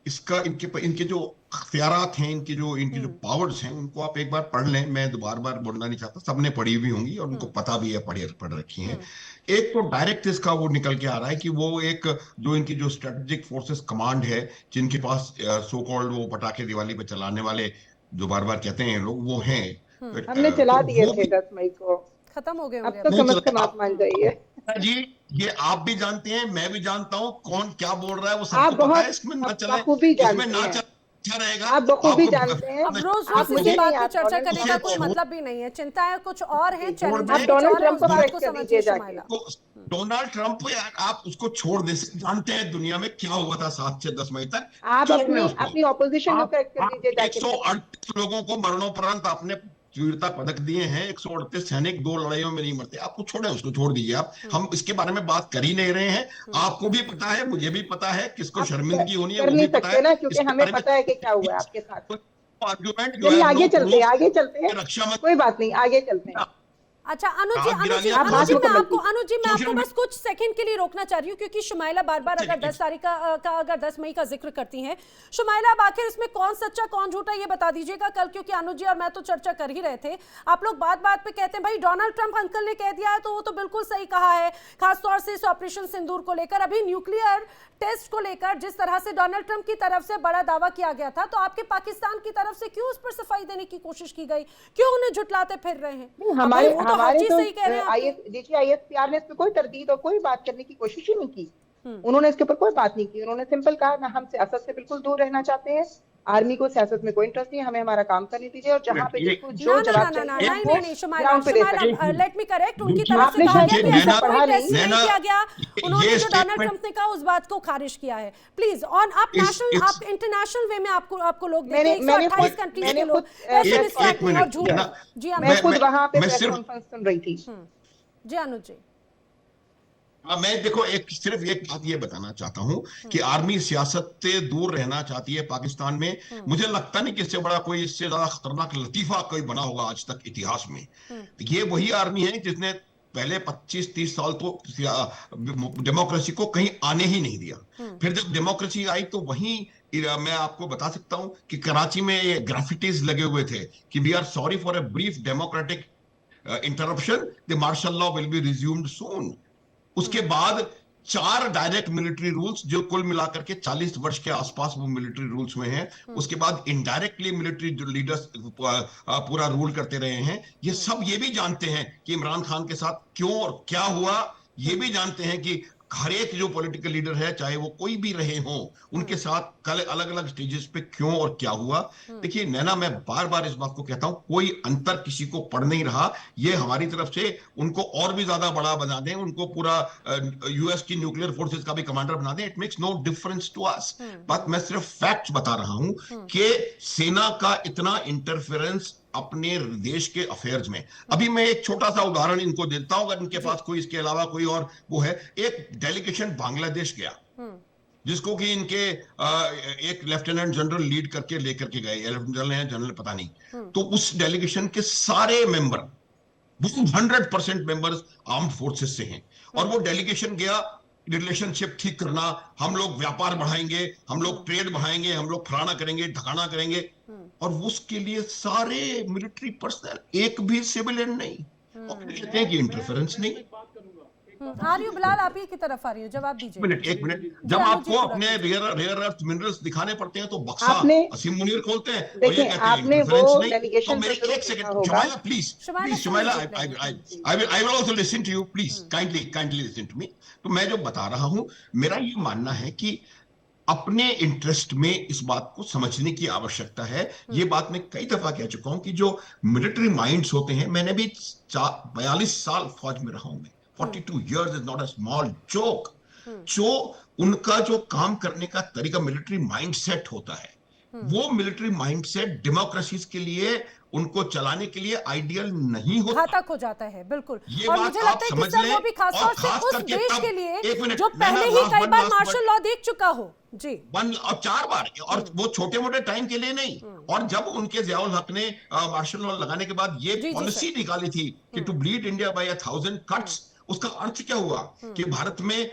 इसका इनके जो अख्तियारात हैं, इनकी जो पावर्स हैं, उनको आप एक बार पढ़ लें। मैं बार बार बोलना नहीं चाहता, सबने पढ़ी हुई होंगी और उनको पता भी है, पढ़ रखी हैं। एक तो डायरेक्ट इसका वो निकल के आ रहा है कि वो एक जो इनकी जो स्ट्रेटेजिक फोर्सेस कमांड है, जिनके पास सो कॉल्ड वो पटाखे दिवाली पे चलाने वाले जो बार बार कहते हैं लोग, वो हैं। हमने चला दिए थे 10 मई को, खत्म हो गए अब तो कम से कम आप मान जाइए जी। ये आप भी जानते हैं, मैं भी जानता हूँ, कौन क्या बोल रहा है वो सबको पता है। इसमें ना चले, इसमें ना अच्छा रहेगा। आप बखूबी जानते हैं। अब रोज इसी बात पर चर्चा करने का कोई मतलब भी नहीं है। चिंताएं कुछ और हैं, आप डोनाल्ड ट्रंप को समझिए जाके। डोनाल्ड ट्रंप आप उसको छोड़ दे, जानते हैं दुनिया में क्या हुआ था 7 से 10 मई तक। आप अपनी ऑपोजिशन को करेक्ट कर दीजिए जाके। 138 लोगों को मरणोपरांत आपने वीरता पदक दिए हैं। 138 सैनिक 2 लड़ाइयों में नहीं मरते। आपको छोड़े, उसको छोड़ दीजिए आप। हम इसके बारे में बात कर ही नहीं रहे हैं। आपको भी पता है, मुझे भी पता है, किसको शर्मिंदगी होनी है वो भी पता है, क्योंकि हमें पता है कि क्या हुआ है आपके साथ। आर्गुमेंट चलिए आगे चलते हैं, कोई बात नहीं, आगे चलते हैं। अच्छा अनुज जी, आग गिराने अनुज जी, आप अनुज जी, बात मैं को आपको अनुज जी, मैं सोशल आपको बस कुछ सेकंड के लिए रोकना चाह रही हूँ, क्योंकि शुमाइला बार बार अगर 10 तारीख का अगर 10 मई का जिक्र करती हैं, शुमाइला अब आखिर इसमें कौन सच्चा कौन झूठा ये बता दीजिएगा कल, क्योंकि अनुज जी और मैं तो चर्चा कर ही रहे थे। आप लोग बात बात पे कहते हैं भाई डोनाल्ड ट्रंप अंकल ने कह दिया है तो वो तो बिल्कुल सही कहा है, खासतौर से इस ऑपरेशन सिंदूर को लेकर, अभी न्यूक्लियर टेस्ट को लेकर जिस तरह से डोनाल्ड ट्रंप की तरफ से बड़ा दावा किया गया था, तो आपके पाकिस्तान की तरफ से क्यों उस पर सफाई देने की कोशिश की गई, क्यों उन्हें झुटलाते फिर रहे हैं? नहीं, हमारे वो तो हर हमारे चीज तो सही कह रहे हैं आपके। देखिए ISPR ने इस पे कोई तरदीद और कोई बात करने की कोशिश ही नहीं की। उन्होंने इसके ऊपर कोई बात नहीं की। उन्होंने सिंपल कहा ना, हम सियासत से बिल्कुल दूर रहना चाहते हैं, आर्मी को सियासत में कोई इंटरेस्ट नहीं है, हमें हमारा काम करने दीजिए, और जहां पे जिसको जो जवाब चाहिए नहीं, शुमाइला, लेट मी करेक्ट, उनकी तरफ से आपने कहा शायद गया कि ऐसा नैना कोई पढ़ा टेस्ट नहीं। नहीं किया गया, उन्होंने जो डोनाल्ड statement- ट्रंप ने कहा उस बात को खारिज किया है। प्लीज ऑन आप नेशनल, आप इंटरनेशनल वे में आपको लोग देखते हैं, 128 कंट्रीज के लोग ऐसे एक डिस्ट्रैक्ट और मिनट, झूठ। ना- जी मैं खुद वहां पे मैं प्रेस सिर्फ- कॉन्फ्रेंस सुन रही थी। जी अनुज जी, मैं देखो सिर्फ एक बात ये बताना चाहता हूं कि आर्मी सियासत से दूर रहना चाहती है पाकिस्तान में। मुझे लगता नहीं कि इससे बड़ा कोई, इससे ज्यादा खतरनाक लतीफा कोई बना होगा आज तक इतिहास में। ये वही आर्मी है जिसने पहले 25-30 साल तो डेमोक्रेसी को कहीं आने ही नहीं दिया। फिर जब डेमोक्रेसी आई तो वहीं मैं आपको बता सकता हूं कि कराची में ये ग्राफिटीज लगे हुए थे कि we are sorry for a brief democratic interruption, the martial law will be resumed soon. उसके बाद 4 डायरेक्ट मिलिट्री रूल्स जो कुल मिलाकर के 40 वर्ष के आसपास वो मिलिट्री रूल्स हुए हैं। उसके बाद इनडायरेक्टली मिलिट्री लीडर्स पूरा रूल करते रहे हैं। ये सब ये भी जानते हैं कि इमरान खान के साथ क्यों और क्या हुआ, ये भी जानते हैं कि हर एक जो पॉलिटिकल लीडर है, चाहे वो कोई भी रहे हों, उनके साथ कल अलग अलग स्टेजेस पे क्यों और क्या हुआ। देखिए नैना, मैं बार बार इस बात को कहता हूं, कोई अंतर किसी को पड़ नहीं रहा। ये हमारी तरफ से उनको और भी ज्यादा बड़ा बना दें, उनको पूरा यूएस की न्यूक्लियर फोर्सेस का भी कमांडर बना दें, it makes no difference to us. बात मैं सिर्फ फैक्ट्स बता रहा हूं कि सेना का इतना इंटरफेरेंस अपने देश के अफेयर्स में। अभी मैं एक छोटा सा उदाहरण इनको देता हूं, अगर इनके पास कोई इसके अलावा कोई और वो है। एक डेलीगेशन बांग्लादेश गया, जिसको कि इनके एक लेफ्टिनेंट जनरल लीड करके लेकर के गए, जनरल पता नहीं। तो उस डेलीगेशन के सारे मेंबर 100% मेंबर्स आर्म्ड फोर्सेस से हैं, और वो डेलीगेशन गया रिलेशनशिप ठीक करना, हम लोग व्यापार बढ़ाएंगे, हम लोग ट्रेड बढ़ाएंगे, हम लोग फलाना करेंगे, ढकाना करेंगे, और उसके लिए सारे मिलिट्री पर्सनल, एक भी सिविलियन नहीं, और कहते हैं कि इंटरफेरेंस नहीं। आ रही हूँ बिलाल, आप ही की तरफ आ रही हूँ, जवाब दीजिए। एक मिनट, जब आपको अपने रेयर अर्थ मिनरल्स दिखाने पड़ते हैं तो बक्सा आपने- असीम मुनीर खोलते हैं, और देखिए, ये कहते हैं आपने इंटरफेरेंस वो नहीं। delegation तो मेरे को जरूर एक सेकंड, देखा होगा। Shumaila please, Shumaila, I will also listen to you, please, kindly listen to me। तो मैं जो बता रहा हूं, मेरा ये मानना है कि अपने इंटरेस्ट में इस बात को समझने की आवश्यकता है। ये बात मैं कई दफा कह चुका हूं कि जो मिलिट्री माइंड्स होते हैं, मैंने भी 42 साल फौज में रहा हूं, मैं 42 years is not a small joke। जो उनका जो काम करने का तरीका मिलिट्री माइंडसेट होता है, वो मिलिट्री माइंडसेट डेमोक्रेसीज के लिए, उनको चलाने के लिए आइडियल नहीं होता, घातक हो जाता है, बिल्कुल। ये और बात मुझे आप लगता है कि समझ सर लें, वो भी खासतौर और से खास उस करके देश तब- के लिए एक मिनट, जो मैं ना पहले ही last कई one, बार last मार्शल one। लॉ देख चुका हो। जी, 1 और 4 बार, और वो छोटे मोटे टाइम के लिए नहीं। और जब उनके ज़ियाउल हक ने मार्शल लॉ लगाने के बाद ये जी, पॉलिसी निकाली थी कि to bleed India by 1000 cuts, उसका अर्थ क्या हुआ कि भारत में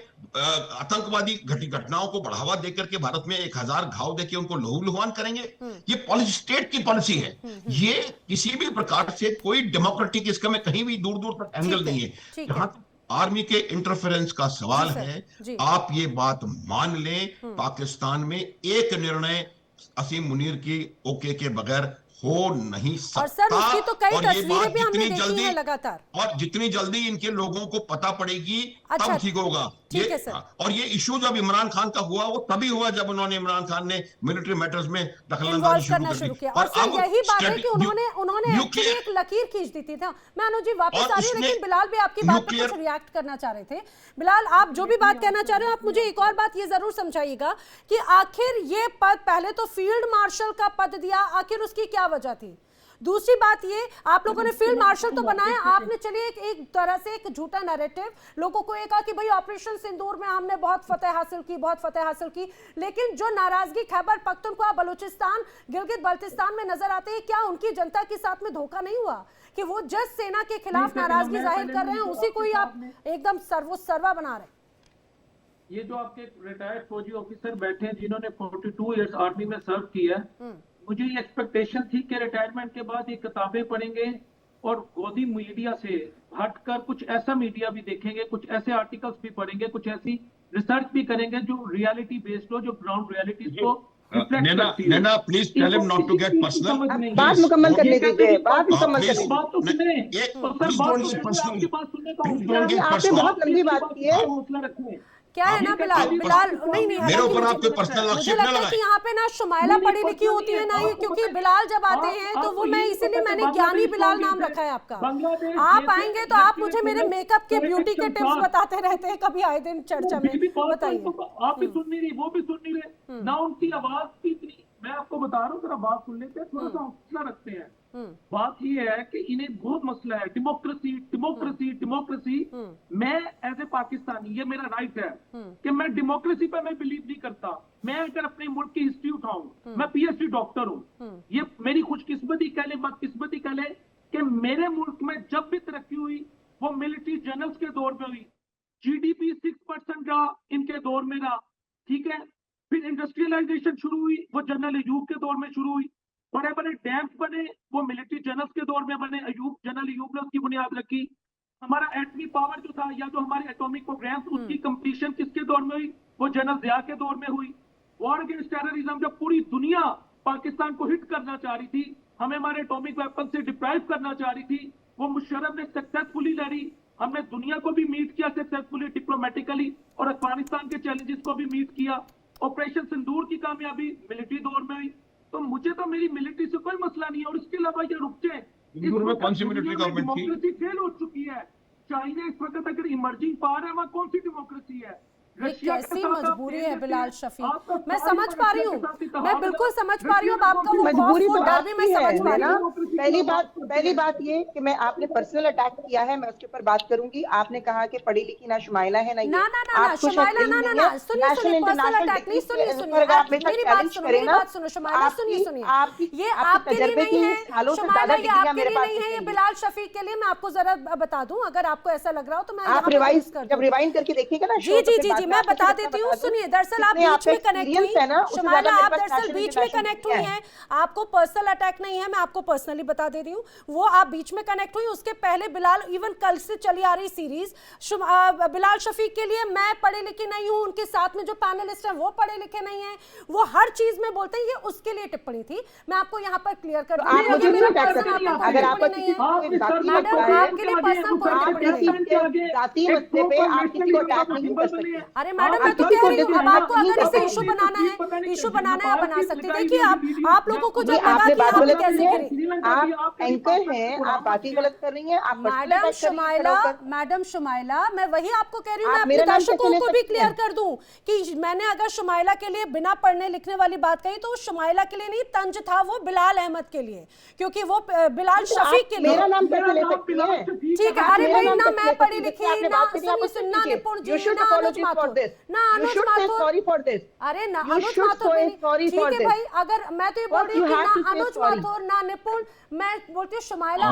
आतंकवादी घटनाओं को बढ़ावा देकर के भारत में 1000 घाव देके उनको लहूलुहान करेंगे। ये पॉलिसी स्टेट की पॉलिसी है। ये किसी भी प्रकार से कोई डेमोक्रेटिक इसका में कहीं भी दूर दूर तक एंगल नहीं है। ठीक जहां है। आर्मी के इंटरफेरेंस का सवाल जी सर, है, जी। आप ये बात मान लें, पाकिस्तान में एक निर्णय असीम मुनीर की ओके के बगैर हो नहीं सकता। और सर उसकी तो कई और ये तस्वीरें बात भी हमने जितनी देखी जल्दी हैं लगातार। और जितनी जल्दी इनके लोगों को पता पड़ेगी, अच्छा, तब ठीक होगा। ठीक है सर। और ये इशू जब इमरान खान का हुआ, वो तभी हुआ जब उन्होंने, इमरान खान ने मिलिट्री मैटर्स में दखलंदाजी इन्वॉल्व करना शुरू किया। और सर अब यही बात है कि स्ट्रेटेजी- उन्होंने एक्चुअली न्यूक्लियर- एक लकीर खींच दी थी। मैं अनुज जी वापस और आ रही हूँ, इसमें लेकिन बिलाल भी आपकी बात पर कुछ न्यूक्लियर- रिएक्ट करना चाह रहे थे। बिलाल, आप जो भी बात कहना चाह रहे हो, आप मुझे एक और बात ये जरूर समझाइएगा कि आखिर ये पद, पहले तो फील्ड मार्शल का पद दिया, आखिर उसकी क्या वजह थी? दूसरी बात ये, आप लोगों ने फील्ड मार्शल तो बनाया, आपने चलिए एक तरह से एक झूठा नैरेटिव लोगों को ये कहा कि भाई ऑपरेशन सिंदूर में हमने बहुत फतेह हासिल की, लेकिन जो नाराजगी खैबर पख्तूनख्वा, बलूचिस्तान, गिलगित बाल्टिस्तान में नजर आते हैं, क्या उनकी जनता के साथ में धोखा नहीं हुआ कि वो जज सेना के खिलाफ नाराजगी जाहिर कर रहे हैं, उसी को ही आप एकदम सर्वोत्सर्वा बना रहे हैं। ये जो आपके रिटायर्ड फौजी ऑफिसर बैठे हैं जिन्होंने 42 इयर्स आर्मी में सर्व किया, मुझे ये एक्सपेक्टेशन थी कि रिटायरमेंट के बाद ये किताबें पढ़ेंगे और गोदी मीडिया से हटकर कुछ ऐसा मीडिया भी देखेंगे, कुछ ऐसे आर्टिकल्स भी पढ़ेंगे, कुछ ऐसी रिसर्च भी करेंगे जो रियलिटी बेस्ड हो, जो ग्राउंड रियलिटीज को Naina please tell him not to get personal. बात मुकम्मल करने दीजिए, बात मुकम्मल करने बात तो सुने, आपकी बात सुनने का दीजिए। आपने बहुत लंबी बात की है। हौसला रखें। क्या है ना बिलाल नहीं मेरे ऊपर आपके पर्सनल मुझे लगता है कि यहाँ पे ना शुमाइला पढ़ी लिखी होती है ना, ये क्योंकि बिलाल जब आते हैं तो वो मैं इसीलिए मैंने ज्ञानी बिलाल नाम रखा है आपका। आप आएंगे तो आप मुझे मेरे मेकअप के ब्यूटी के टिप्स बताते रहते हैं कभी आए दिन चर्चा में, बताइए। आप भी सुन नहीं रही, वो भी सुन नहीं रहे ना, उनकी आवाज की इतनी, मैं आपको बता रहा हूँ जरा बात सुन लेते हैं, थोड़ा सा हौसला रखते हैं। बात ये है कि इन्हें बहुत मसला है डेमोक्रेसी डेमोक्रेसी डेमोक्रेसी। मैं एज ए पाकिस्तानी, ये मेरा राइट है कि मैं डेमोक्रेसी पर मैं बिलीव नहीं करता। मैं अगर अपने मुल्क की हिस्ट्री उठाऊं, मैं पीएचडी डॉक्टर हूं, ये मेरी खुशकिस्मती कह ले बदकिस्मती कह ले कि मेरे मुल्क में जब भी तरक्की हुई वो मिलिट्री जनरल्स के दौर में हुई। जीडीपी 6% रहा इनके दौर में रहा, ठीक है। फिर इंडस्ट्रियलाइजेशन शुरू हुई, वो जनरल अयूब के दौर में शुरू हुई। बड़े बड़े डैम्स बने, वो मिलिट्री जनरल्स के दौर में बने, जनरल अयूब ने उसकी बुनियाद रखी। हमारा एटमी पावर जो था या जो हमारे एटॉमिक प्रोग्राम्स, उसकी कंप्लीशन किसके दौर में हुई? वो जनरल ज़िया के दौर में हुई। वॉर अगेंस्ट टेररिज्म, जब पूरी दुनिया पाकिस्तान को हिट करना चाह रही थी, हमें हमारे एटॉमिक वेपन से डिप्राइव करना चाह रही थी, वो मुशर्रफ ने सक्सेसफुली लड़ी। हमने दुनिया को भी मीट किया सक्सेसफुली डिप्लोमेटिकली, और अफगानिस्तान के चैलेंजेस को भी मीट किया। ऑपरेशन सिंदूर की कामयाबी मिलिट्री दौर में हुई। तो मुझे तो मेरी मिलिट्री से कोई मसला नहीं है। और इसके अलावा ये रुक जाए, में कौन सी मिलिट्री गवर्नमेंट थी? डेमोक्रेसी फेल हो चुकी है। चाइना इस वक्त अगर इमर्जिंग पावर है, वहाँ कौन सी डेमोक्रेसी है? कैसी मजबूरी है बिलाल शफीक, मैं समझ पा रही हूँ, मैं बिल्कुल समझ पा रही हूँ। आपका वो मजबूरी तो डर भी मैं समझ पा रही हूँ। पहली बात ये कि मैं आपने पर्सनल अटैक किया है, मैं उसके ऊपर बात करूंगी। आपने कहा कि पढ़ी लिखी ना शुमाइला है ना ना शुमाइला ना सुनिए पर्सनल अटैक नहीं, सुनिए मेरी बात सुनो शुमाइला, सुनिए ये आपके लिए नहीं है शुमाइला, ये आपके लिए नहीं है, ये बिलाल शफीक के लिए। मैं आपको जरा बता दूं, अगर आपको ऐसा लग रहा हो तो मैं आप रिवाइंड करके देखिएगा ना। जी मैं बता देती हूँ। सुनिए, दरअसल आप बीच में कनेक्ट हुई शुमाइला, आप दरअसल बीच में कनेक्ट हुई हैं। आपको पर्सनल अटैक नहीं है, मैं आपको पर्सनली बता दे रही हूँ। वो आप बीच में कनेक्ट हुई, उसके पहले बिलाल, इवन कल से चली आ रही सीरीज बिलाल शफीक के लिए मैं पढ़े लिखे नहीं हूँ, उनके साथ में जो पैनलिस्ट हैं वो पढ़े लिखे नहीं है, वो हर चीज में बोलते हैं। ये उसके लिए टिप्पणी थी, मैं आपको यहाँ पर क्लियर कर दूं। अगर आपके लिए पर्सनल कोई जाती मसले पे आप किसी को अटैक नहीं कर सकते। अरे मैडम, मैं तो कह रही हूँ, अब आपको अगर इसे इशू बनाना है आप बना सकते। देखिए आप लोगों को जब लगा कि आप कैसे करें, आप एंकर हैं, आप बातें गलत कर रही हैं। आप मैडम शुमाइला, मैं वही आपको कह रही हूँ। मैं अपने दर्शकों को भी क्लियर कर दूं कि मैंने अगर शुमाइला के लिए बिना पढ़ने लिखने वाली बात कही तो शुमाइला के लिए नहीं, तंज था वो बिलाल अहमद के लिए, क्योंकि वो बिलाल शफीक के लिए। मेरा नाम कैसे ले सकती हैं? ठीक है। अरे भाई, ना मैं पढ़ी लिखी, ना सुनना निपुण जी, ना अनुज माथुर, ना अनुज माथुर, सॉरी फॉर दिस। अरे ना अनुज माथुर, ठीक है भाई। अगर मैं तो ये बोल रही हूँ कि ना अनुज माथुर ना निपुण, मैं बोलती हूँ Shumaila,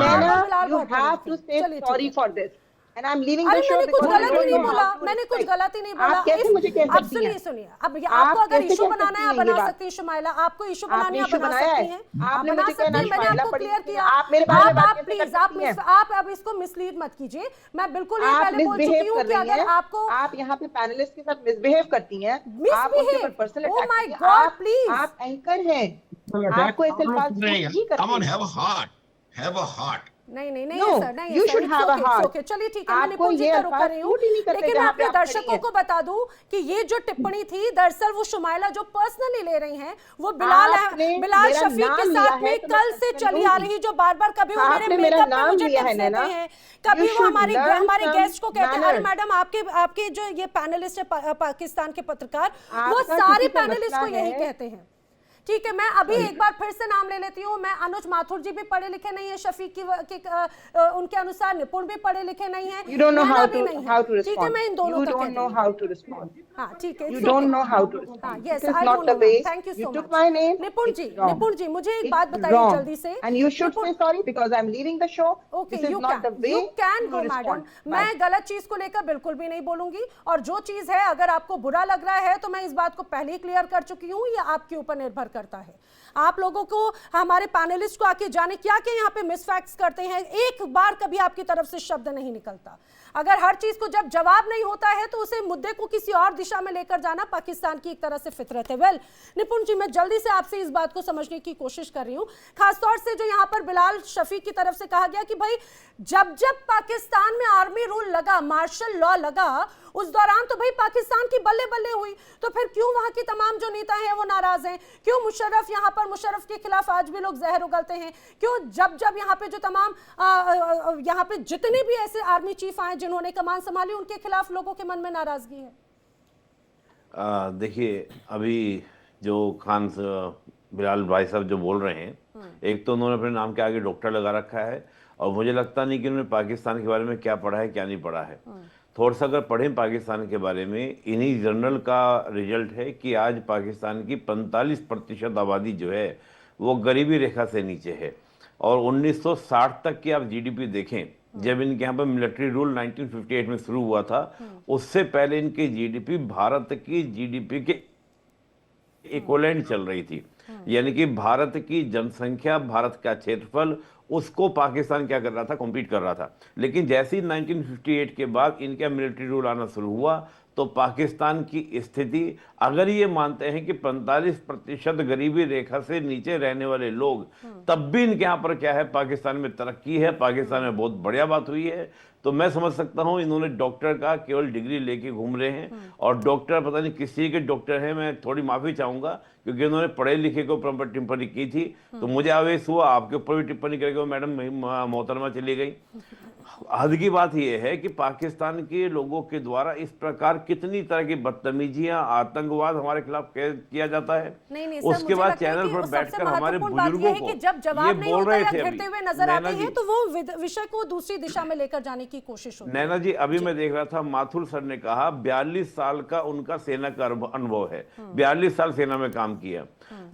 sorry for this. And I'm leaving अरे the show मैंने कुछ because गलत ही नहीं बोला, मैंने कुछ गलत ही नहीं बोला। आप कैसे मुझे कह अब सकती हैं? सुनिए, अब आपको अगर इशू बनाना है आप बना सकती हैं शुमाइला, आपको इशू बनाना है आप बना सकती हैं, आपने बना मुझे सकती हैं। मैंने आपको क्लियर किया। आप मेरे बारे में बात प्लीज आप अब इसको मिसलीड मत कीजिए। मैं बिल्कुल ये पहले बोल चुकी हूँ कि अगर आपको, आप यहाँ पे पैनलिस्ट के साथ मिसबिहेव करती हैं, आप उनके ऊपर personal oh my God please, आप एंकर हैं, आपको ऐसे अल्फाज नहीं करते। Come on, have a heart. नहीं no, सर, नहीं you should have a heart. चलिए ठीक है, मैं निपुण जी का रुख कर रही हूँ, लेकिन मैं अपने दर्शकों को बता दूं कि ये जो टिप्पणी थी दरअसल वो शुमाइला जो पर्सनली ले रही हैं, वो बिलाल शफीक के साथ में कल से चली आ रही, जो बार बार कभी वो मेरे मेकअप पे मुझे टिप्स देते हैं, कभी वो हमारे गेस्ट को कहते हैं। अरे मैडम, आपके जो ये पैनलिस्ट है पाकिस्तान के पत्रकार, वो सारे पैनलिस्ट को यही कहते हैं ठीक है, मैं अभी एक बार फिर से नाम ले लेती हूँ। मैं अनुज माथुर जी भी पढ़े लिखे नहीं है, शफीक उनके अनुसार निपुण भी पढ़े लिखे नहीं है, You don't know Naina how भी to नहीं how है। to ठीक है, मैं इन respond. दोनों You तक don't कहती know हूँ। how to respond. हाँ ठीक है, You it's don't okay. know how to हाँ, respond. yes, This is I not don't the know, way. thank you You so took much. my name. निपुण It's जी, wrong. निपुण जी, मुझे एक It's बात बताइए wrong. जल्दी से। And you should निपुण- say sorry because I'm leaving the show. Okay, This is you not the way you can to go madam. respond. मैं Bye. गलत चीज को लेकर बिल्कुल भी नहीं बोलूंगी, और जो चीज है अगर आपको बुरा लग रहा है तो मैं इस बात को पहले ही क्लियर कर चुकी हूँ, ये आपके ऊपर निर्भर करता है। आप लोगों को, हमारे पैनलिस्ट को आके जाने क्या क्या यहाँ पे मिसफैक्ट्स करते हैं, एक बार कभी आपकी तरफ से शब्द नहीं निकलता। अगर हर चीज को जब जवाब नहीं होता है तो उसे मुद्दे को किसी और दिशा में लेकर जाना पाकिस्तान की एक तरह से फितरत है। वेल निपुण जी, मैं जल्दी से आपसे इस बात को समझने की कोशिश कर रही हूँ, खासतौर से जो यहाँ पर बिलाल शफीक की तरफ से कहा गया कि भाई जब जब पाकिस्तान में आर्मी रूल लगा, मार्शल लॉ लगा, उस दौरान तो भाई पाकिस्तान की बल्ले बल्ले हुई, तो फिर क्यों वहां की तमाम जो नेता हैं वो नाराज हैं? क्यों मुशर्रफ यहाँ पर, मुशर्रफ के खिलाफ आज भी लोग जहर उगलते हैं? क्यों जब जब यहाँ पे जो तमाम यहाँ पे जितने भी ऐसे आर्मी चीफ आए जिन्होंने कमान संभाली, उनके खिलाफ लोगों के मन में नाराजगी है? देखिए, अभी जो खान बिलाल भाई साहब जो बोल रहे हैं, एक तो उन्होंने अपने नाम के आगे डॉक्टर लगा रखा है, और मुझे लगता नहीं कि उन्होंने पाकिस्तान के बारे में क्या पढ़ा है क्या नहीं पढ़ा है। थोड़ा सा अगर पढ़ें पाकिस्तान के बारे में, इन्हीं जर्नल का रिजल्ट है कि आज पाकिस्तान की 45% आबादी जो है वो गरीबी रेखा से नीचे है। और 1960 तक की आप जीडीपी देखें, जब इनके यहाँ पर मिलिट्री रूल 1958 में शुरू हुआ था, उससे पहले इनकी जीडीपी भारत की जीडीपी के इक्विवेलेंट चल रही थी। यानी कि भारत की जनसंख्या, भारत का क्षेत्रफल, उसको पाकिस्तान क्या कर रहा था, कॉम्पीट कर रहा था। लेकिन जैसे ही 1958 के बाद इनका मिलिट्री रूल आना शुरू हुआ, तो पाकिस्तान की स्थिति, अगर ये मानते हैं कि 45% गरीबी रेखा से नीचे रहने वाले लोग, तब भी इनके यहाँ पर क्या है, पाकिस्तान में तरक्की है, पाकिस्तान में बहुत बढ़िया बात हुई है। तो मैं समझ सकता हूँ इन्होंने डॉक्टर का केवल डिग्री लेके घूम रहे हैं, और डॉक्टर पता नहीं किस चीज़ के डॉक्टर हैं। मैं थोड़ी माफ़ी चाहूँगा क्योंकि उन्होंने पढ़े लिखे के ऊपर टिप्पणी की थी, तो मुझे आवेश हुआ आपके ऊपर भी टिप्पणी करके मैडम मोहतरमा चली गई। हद की बात यह है कि पाकिस्तान के लोगों के द्वारा इस प्रकार कितनी तरह की बदतमीजियां, आतंकवाद हमारे खिलाफ किया जाता है। नहीं, उसके बाद चैनल पर बैठकर हमारे बुजुर्गों को जब जवाब नहीं होता या घिरते हुए नजर आते हैं, तो वो विषय को दूसरी दिशा में लेकर जाने की कोशिश होती है। नैना जी, अभी मैं देख रहा था, माथुर सर ने कहा 42 साल का उनका सेना का अनुभव है, 42 साल सेना में काम किया।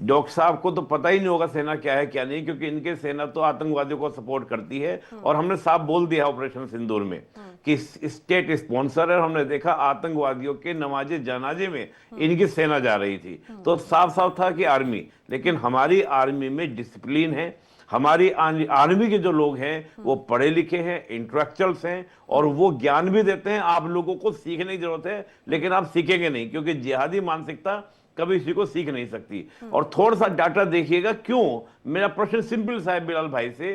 डॉक्टर साहब को तो पता ही नहीं होगा सेना क्या है क्या नहीं, क्योंकि इनके सेना तो आतंकवादियों को सपोर्ट करती है, और हमने साफ बोल दिया ऑपरेशन सिंदूर में कि स्टेट स्पॉन्सर है। हमने देखा आतंकवादियों के नमाजे जनाजे में इनकी सेना जा रही थी, तो साफ साफ था कि आर्मी। लेकिन हमारी आर्मी में डिसिप्लिन है, हमारी आर्मी के जो लोग हैं वो पढ़े लिखे हैं, इंटेलेक्चुअल्स हैं, और वो ज्ञान भी देते हैं। आप लोगों को सीखने की जरूरत है, लेकिन आप सीखेंगे नहीं, क्योंकि जिहादी मानसिकता कभी किसी को सीख नहीं सकती। और थोड़ा सा डाटा देखिएगा क्यों। मेरा प्रश्न सिंपल सा है बिलाल भाई से,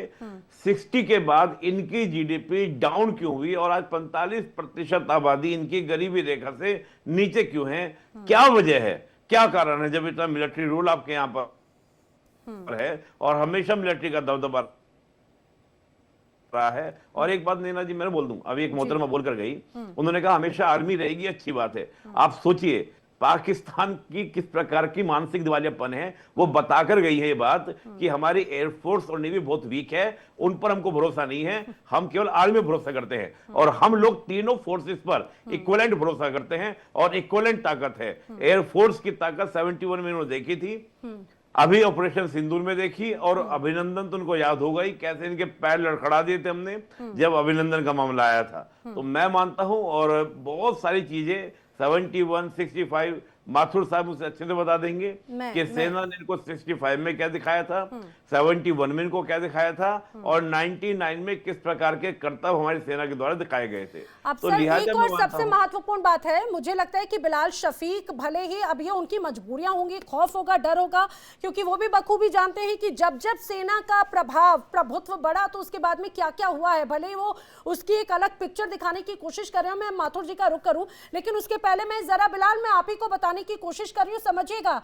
60 के बाद इनकी जीडीपी डाउन क्यों हुई, और आज 45% आबादी इनकी गरीबी रेखा से नीचे क्यों है? क्या वजह है, क्या कारण है, जब इतना मिलिट्री रूल आपके यहाँ पर है और हमेशा मिलिट्री का दबदबा रहा है? और एक बात नैना जी मैं बोल दूं, अभी एक मोहतरमा बोल कर गई, उन्होंने कहा हमेशा आर्मी रहेगी, अच्छी बात है। आप सोचिए पाकिस्तान की किस प्रकार की मानसिक दिवालियापन है, वो बताकर गई है ये बात कि हमारी एयरफोर्स और नेवी बहुत वीक है, उन पर हमको भरोसा नहीं है, हम केवल आर्मी पर भरोसा करते हैं, और हम लोग तीनों फोर्सेस पर इक्विवेलेंट भरोसा करते हैं, और इक्विवेलेंट ताकत है। एयरफोर्स की ताकत 71 में उन्होंने देखी थी, अभी ऑपरेशन सिंदूर में देखी, और अभिनंदन तो उनको याद होगा ही, कैसे इनके पैर लड़खड़ा दिए थे हमने जब अभिनंदन का मामला आया था। तो मैं मानता हूं, और बहुत सारी चीजें 71, 65, माथुर साहब उसे अच्छे से बता देंगे कि सेना ने इनको 65 में क्या दिखाया था, 71 में इनको क्या दिखाया था, और 99 में किस प्रकार के कर्तव्य हमारी सेना के द्वारा दिखाए गए थे। अब तो एक और सबसे महत्वपूर्ण बात है, मुझे लगता है कि बिलाल शफीक भले ही अब ये उनकी मजबूरियां होंगी, खौफ होगा, डर होगा, क्योंकि वो भी बखूबी जानते हैं कि जब जब सेना का प्रभुत्व बढ़ा तो उसके बाद में क्या क्या हुआ है। भले ही वो उसकी एक अलग पिक्चर दिखाने की कोशिश कर रहे हो, मैं माथुर जी का रुख करूं, लेकिन उसके पहले मैं जरा बिलाल मैं आप ही को बताने की कोशिश कर रही हूँ, समझिएगा।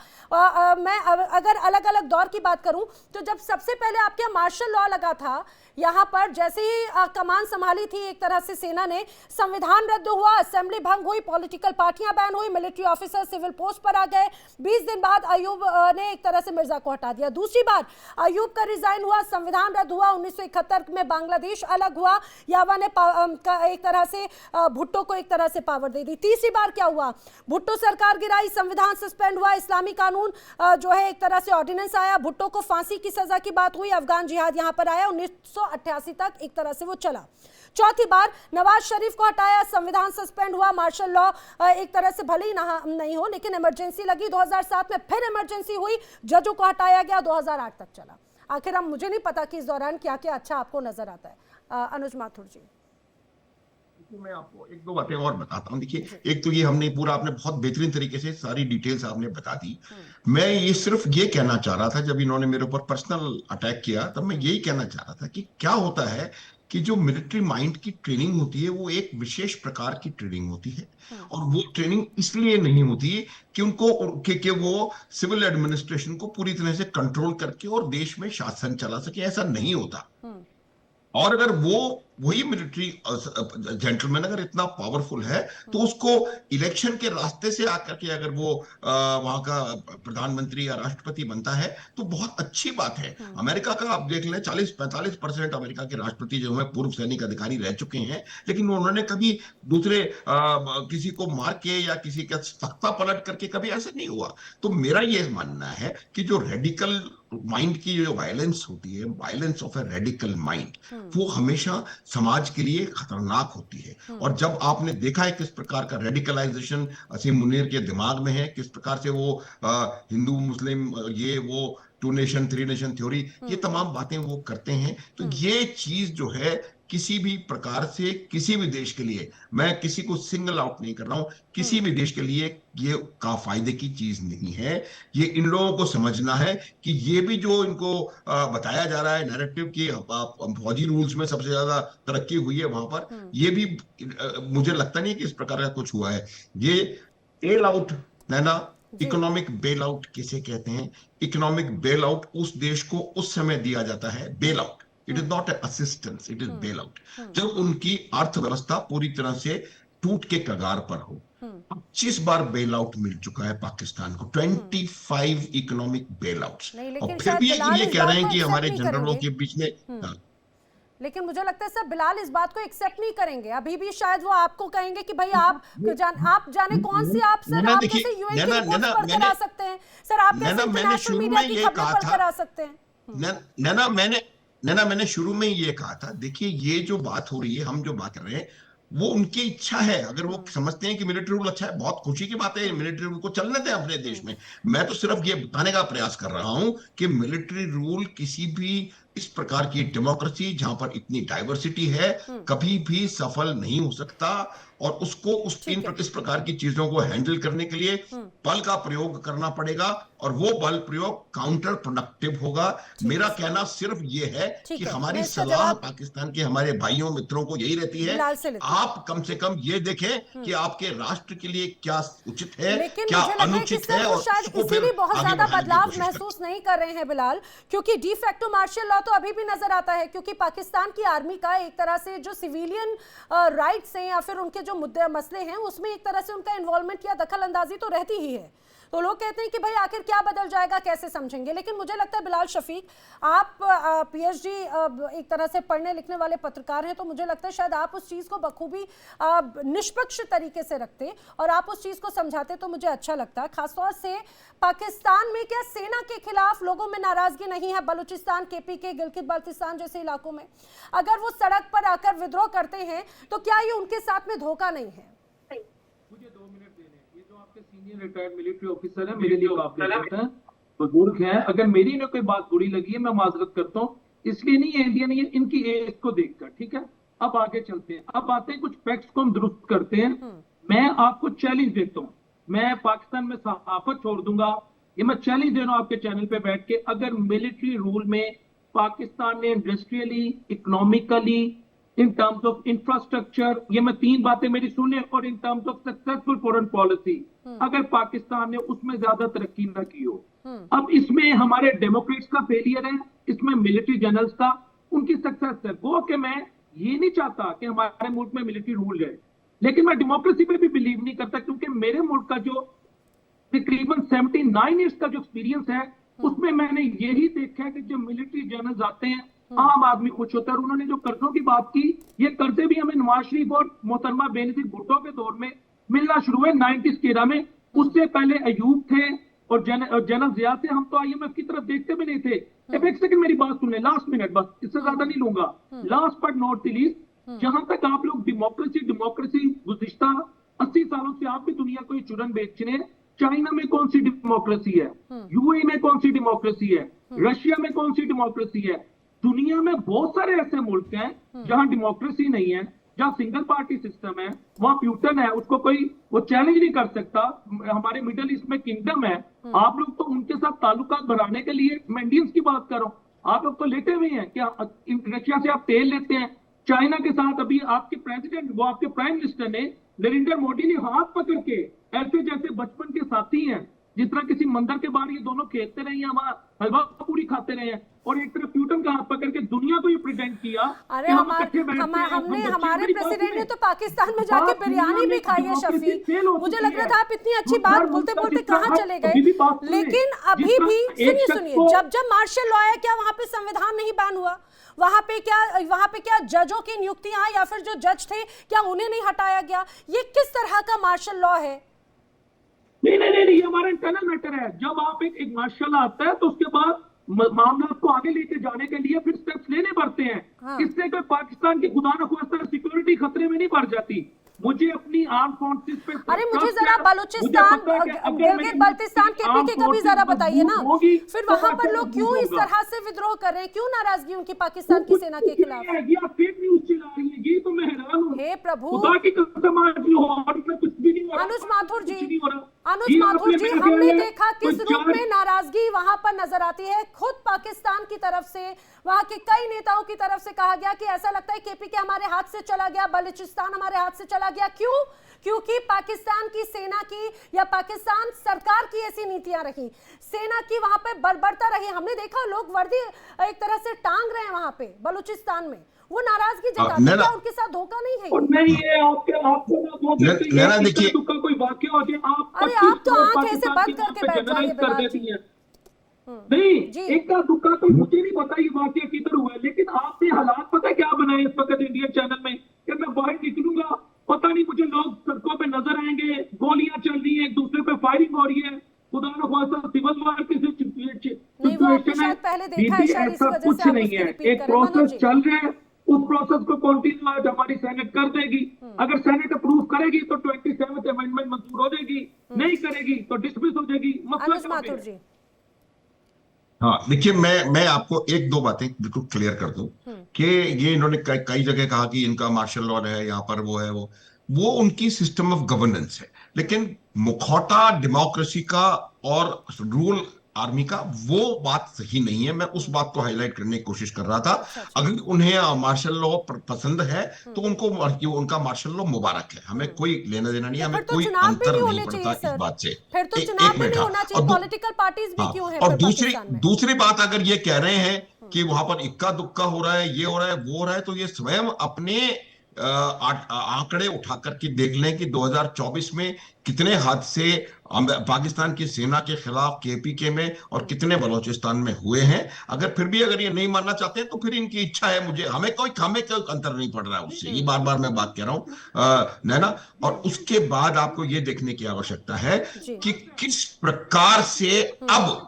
मैं अगर अलग अलग दौर की बात करूं तो जब सबसे पहले आपके यहाँ मार्शल लॉ लगा था, यहाँ पर जैसे ही कमान संभाली थी एक तरह से सेना ने, संविधान रद्द हुआ, असेंबली भंग हुई, पॉलिटिकल पार्टियां बैन हुई, मिलिट्री ऑफिसर सिविल पोस्ट पर आ गए। 20 दिन बाद अयूब ने एक तरह से मिर्जा को हटा दिया। दूसरी बार अयूब का रिजाइन हुआ, संविधान रद्द हुआ, 1971 में बांग्लादेश अलग हुआ, यावा ने एक तरह से भुट्टो को एक तरह से पावर दे दी। तीसरी बार क्या हुआ, भुट्टो सरकार गिराई, संविधान सस्पेंड हुआ, इस्लामी कानून जो है एक तरह से ऑर्डिनेंस आया, भुट्टो को फांसी की सजा की बात हुई, अफगान जिहाद यहां पर आया, 1988 तक एक तरह से वो चला। चौथी बार नवाज शरीफ को हटाया, संविधान सस्पेंड हुआ, मार्शल लॉ एक तरह से भले ही नहीं हो लेकिन इमरजेंसी लगी, 2007 में फिर इमरजेंसी हुई, जजों को हटाया गया, 2008 तक चला। आखिर हम मुझे नहीं पता कि इस दौरान क्या क्या अच्छा आपको नजर आता है। अनुज माथुर जी, मैं आपको एक दो बातें और बताता हूँ। देखिए, एक तो ये हमने पूरा, आपने बहुत बेहतरीन तरीके से सारी डिटेल्स आपने बता दी। मैं ये सिर्फ ये कहना चाह रहा था, जब इन्होंने मेरे ऊपर पर्सनल अटैक किया तब मैं यही कहना चाह रहा था कि क्या होता है कि जो मिलिट्री माइंड की ट्रेनिंग होती है वो एक विशेष प्रकार की ट्रेनिंग होती है, और वो ट्रेनिंग इसलिए नहीं होती कि उनको कि वो सिविल एडमिनिस्ट्रेशन को पूरी तरह से कंट्रोल करके और देश में शासन चला सके, ऐसा नहीं होता। और अगर वही मिलिट्री जेंटलमैन अगर इतना पावरफुल है तो उसको इलेक्शन के रास्ते से आकर के अगर वो वहां का प्रधानमंत्री या राष्ट्रपति बनता है तो बहुत अच्छी बात है। अमेरिका का आप देख लें, 40-45% अमेरिका के राष्ट्रपति जो है पूर्व सैनिक अधिकारी रह चुके हैं, लेकिन उन्होंने कभी दूसरे किसी को मार के या किसी का तख्ता पलट करके कभी ऐसा नहीं हुआ। तो मेरा ये मानना है कि जो रेडिकल माइंड की जो वायलेंस होती है, violence of a radical mind, वो हमेशा समाज के लिए खतरनाक होती है। और जब आपने देखा है किस प्रकार का रेडिकलाइजेशन असीम मुनीर के दिमाग में है, किस प्रकार से वो हिंदू मुस्लिम ये वो 2 नेशन 3 नेशन थ्योरी, ये तमाम बातें वो करते हैं, तो ये चीज जो है किसी भी प्रकार से किसी भी देश के लिए, मैं किसी को सिंगल आउट नहीं कर रहा हूं, किसी भी देश के लिए ये का फायदे की चीज नहीं है। ये इन लोगों को समझना है कि ये भी जो इनको बताया जा रहा है नैरेटिव की फौजी रूल्स में सबसे ज्यादा तरक्की हुई है वहां पर, ये भी मुझे लगता नहीं कि इस प्रकार का कुछ हुआ है। ये बेल आउट है ना, इकोनॉमिक बेल आउट किसे कहते हैं? इकोनॉमिक बेल आउट उस देश को उस समय दिया जाता है, bail out, it is not assistance, it is bail out, जब उनकी अर्थव्यवस्था पूरी तरह से टूट के कगार पर हो। 25 बार बेल आउट मिल चुका है पाकिस्तान को, 25 इकोनॉमिक बेल आउट्स, और फिर भी ये कह रहे हैं कि हमारे जनरलों के बीच में। लेकिन मुझे लगता है सर बिलाल इस बात को एक्सेप्ट नहीं करेंगे। अभी भी शायद वो आपको कहेंगे कि भाई आप जाने कौन सी आप सर आप कैसे यूएन की रिपोर्ट पर करा सकते हैं सर, आप कैसे इंटरनेशनल मीडिया की खबरें पर करा सकते हैं? मैंने शुरू में ये कहा था, देखिए ये जो बात हो रही है, हम जो बात कर रहे हैं वो उनकी इच्छा है। अगर वो समझते हैं कि मिलिट्री रूल अच्छा है, बहुत खुशी की बात है, मिलिट्री रूल को चलने दें अपने देश में। मैं तो सिर्फ ये बताने का प्रयास कर रहा हूं कि मिलिट्री रूल किसी भी इस प्रकार की डेमोक्रेसी जहां पर इतनी डाइवर्सिटी है कभी भी सफल नहीं हो सकता, और उसको इस प्रकार की चीजों को हैंडल करने के लिए बल का प्रयोग करना पड़ेगा, और वो बल प्रयोग काउंटर प्रोडक्टिव होगा। मेरा कहना सिर्फ ये है कि हमारी सलाह पाकिस्तान के हमारे भाइयों मित्रों को यही रहती है, आप कम से कम ये देखें कि आपके राष्ट्र के लिए क्या उचित है, क्या अनुचित है, और इसीलिए बहुत ज्यादा बदलाव महसूस नहीं कर रहे हैं बिलाल, क्योंकि डी फैक्टो मार्शल लॉ तो अभी भी नजर आता है, क्योंकि पाकिस्तान की आर्मी का एक तरह से जो सिविलियन राइट्स हैं या फिर उनके जो मुद्दे मसले हैं उसमें एक तरह से उनका इन्वॉल्वमेंट या दखल अंदाजी तो रहती ही है। तो लोग कहते हैं कि भाई आखिर क्या बदल जाएगा, कैसे समझेंगे। लेकिन मुझे लगता है बिलाल शफीक, आप पीएचडी एक तरह से पढ़ने लिखने वाले पत्रकार हैं, तो मुझे लगता है शायद आप उस चीज़ को बखूबी निष्पक्ष तरीके से रखते और आप उस चीज़ को समझाते तो मुझे अच्छा लगता है। खासतौर से पाकिस्तान में क्या सेना के खिलाफ लोगों में नाराजगी नहीं है? बलूचिस्तान, केपीके, गिलगित बाल्टिस्तान जैसे इलाकों में अगर वो सड़क पर आकर विद्रोह करते हैं तो क्या ये उनके साथ में धोखा नहीं है? मुझे 2 मिनट देने, ये जो आपके सीनियर रिटायर्ड मिलिट्री ऑफिसर है, मेरे लिए काबिल है, बुजुर्ग हैं, अगर मेरी ने कोई बात बुरी लगी है मैं माजरत करता हूँ, इसलिए नहीं है इंडिया नहीं है, इनकी एज को देखकर, ठीक है। अब आगे चलते हैं, अब आते हैं कुछ फैक्ट्स को हम दुरुस्त करते हैं। मैं आपको चैलेंज देता हूँ, मैं पाकिस्तान में सहाफत छोड़ दूंगा, ये मैं चैलेंज दे रहा हूँ आपके चैनल पे बैठ के, अगर मिलिट्री रूल में पाकिस्तान ने industrially, economically, in terms of infrastructure, ये मैं 3 बातें मेरी सुने, और in terms of successful foreign policy, अगर पाकिस्तान ने उसमें ज्यादा तरक्की ना की हो। अब इसमें हमारे डेमोक्रेट्स का फेलियर है इसमें मिलिट्री जनरल्स का उनकी सक्सेस है। वो कि मैं ये नहीं चाहता कि हमारे मुल्क में मिलिट्री रूल जाए, लेकिन मैं डेमोक्रेसी पे भी बिलीव नहीं करता, क्योंकि मेरे मुल्क का जो तकरीबन 79 ईयर्स का जो एक्सपीरियंस है उसमें मैंने यही देखा है कि जब मिलिट्री जनरल्स आते हैं आम आदमी खुश होता है। और उन्होंने जो कर्जों की बात की, ये कर्जे भी हमें नवाज शरीफ और मोहतरमा बेनजीर भुट्टो के दौर में मिलना शुरू हुए 90s के एरा में। उससे पहले अयूब थे और जनरल जिया थे। हम तो IMF की तरफ देखते भी नहीं थे। अब एक सेकंड मेरी बात सुन ले, लास्ट मिनट बस, इससे ज्यादा नहीं लूंगा। Last but not the least, जहां तक आप लोग डेमोक्रेसी गुज़िश्ता 80 सालों से आप भी दुनिया को ये चुरन बेच रहे हैं। चाइना में कौन सी डेमोक्रेसी है, UAE में कौन सी डेमोक्रेसी है, रशिया में कौन सी डेमोक्रेसी है। दुनिया में बहुत सारे ऐसे मुल्क हैं जहां डेमोक्रेसी नहीं है, जहां सिंगल पार्टी सिस्टम है, वहां प्यूटन है, उसको कोई वो चैलेंज नहीं कर सकता। हमारे मिडिल ईस्ट में किंगडम है, आप लोग तो उनके साथ ताल्लुकात बढ़ाने के लिए, मैं इंडियंस की बात करो, आप लोग तो लेते हुए हैं क्या? रशिया से आप तेल लेते हैं, चाइना के साथ अभी आपके प्रेसिडेंट, वो आपके प्राइम मिनिस्टर ने, नरेंद्र मोदी ने हाथ पकड़ के, ऐसे जैसे बचपन के साथी हैं, जिस तरह किसी मंदिर के बाहर ये दोनों खेलते रहे हैं, वहां हलवा पूरी खाते रहे हैं, और एक तरफ प्यूटन का हाथ पकड़ के दुनिया को ये प्रेजेंट किया। अरे हमने हमारे प्रेसिडेंट ने तो पाकिस्तान में जाके बिरयानी भी खाई है शफीक। मुझे लग रहा था आप इतनी अच्छी बात बोलते बोलते कहाँ चले गए, लेकिन अभी भी सुनिए, जब मार्शल लॉ आया, क्या वहाँ पे संविधान नहीं बैन हुआ? वहाँ पे क्या जजों की नियुक्तियां, या फिर जो जज थे क्या उन्हें नहीं हटाया गया? ये किस तरह का मार्शल लॉ है? नहीं, ये हमारा इंटरनल मैटर है। जब आप एक मार्शल आता है तो उसके बाद मामला को आगे लेके जाने के लिए फिर स्टेप्स लेने पड़ते हैं। हाँ। इससे कोई पाकिस्तान की खुदा न खास्ता सिक्योरिटी खतरे में नहीं पड़ जाती। मुझे अपनी आर्म फोर्सेस पे, अरे मुझे जरा बलूचिस्तान, गिलगित बाल्टिस्तान केपी का भी जरा बताइए ना, फिर वहां पर लोग क्यों इस तरह से विद्रोह कर रहे हैं? क्यों नाराजगी उनकी पाकिस्तान की सेना के खिलाफ? फेक न्यूज चला रही है, ये तो मैं हैरान हूं। हे प्रभु, खुदा की कसम, आज कुछ भी नहीं हो रहा। अनुज माथुर जी, हमने देखा किस रूप में नाराजगी वहां पर नजर आती है। खुद पाकिस्तान की तरफ से, वहां के कई नेताओं की तरफ से कहा गया कि ऐसा लगता है केपी के हमारे हाथ से चला गया, बलूचिस्तान हमारे हाथ से चला गया। क्यों? क्योंकि पाकिस्तान की सेना की या पाकिस्तान सरकार की ऐसी नीतियां रही, सेना की वहां पे बर्बरता रही। हमने देखा लोग वर्दी एक तरह से टांग रहे हैं वहां पे बलूचिस्तान में, वो नाराजगी जताते हैं। क्या उनके साथ धोखा नहीं है? और नहीं, ये आपको देखिए कोई वाकया हो जाए, अरे आप तो आंख ऐसे बंद करके बैठ जाइए। नहीं, एक का दुक्का तो मुझे नहीं पता ये वाकया किधर हुआ है, लेकिन आपने हालात पता क्या बनाए इस वक्त इंडियन चैनल में कि मैं बाहर निकलूंगा, पता नहीं मुझे लोग सड़कों पे नजर आएंगे, गोलियां चल रही है, एक दूसरे पे फायरिंग हो रही है, खुदा न खास्ता सिविल वार की सिचुएशन है। ऐसा कुछ नहीं है, एक प्रोसेस चल रहा है, उस प्रोसेस को कंटिन्यू आज हमारी सेनेट कर देगी। अगर सेनेट अप्रूव करेगी तो 27th अमेंडमेंट मंजूर हो जाएगी, नहीं करेगी तो डिसमिस हो जाएगी। मसला हाँ, देखिए मैं आपको एक दो बातें बिल्कुल क्लियर कर दूं कि ये इन्होंने कई जगह कहा कि इनका मार्शल लॉ है, यहाँ पर वो है, वो उनकी सिस्टम ऑफ गवर्नेंस है, लेकिन मुखौटा डेमोक्रेसी का और रूल आर्मी का, वो बात सही नहीं है। मैं उस बात को हाईलाइट करने की कोशिश कर रहा था। अगर उन्हें मार्शल लॉ पसंद है तो उनको उनका मार्शल लॉ मुबारक है, हमें कोई लेना देना नहीं, हमें कोई अंतर नहीं पड़ता इस बात से। फिर तो चुनाव भी नहीं होना चाहिए, पॉलिटिकल पार्टीज भी क्यों है? और दूसरी बात, अगर ये कह रहे हैं कि वहां पर इक्का दुक्का हो रहा है, ये हो रहा है, वो हो रहा है, तो ये स्वयं अपने आंकड़े उठा करके देख लें कि 2024 में कितने हादसे पाकिस्तान की सेना के खिलाफ केपीके में और कितने बलूचिस्तान में हुए हैं। अगर ये नहीं मानना चाहते हैं तो फिर इनकी इच्छा है, हमें कोई अंतर नहीं पड़ रहा है उससे, ये बार बार मैं बात कह रहा हूं नैना। और उसके बाद आपको ये देखने की आवश्यकता है कि किस प्रकार से अब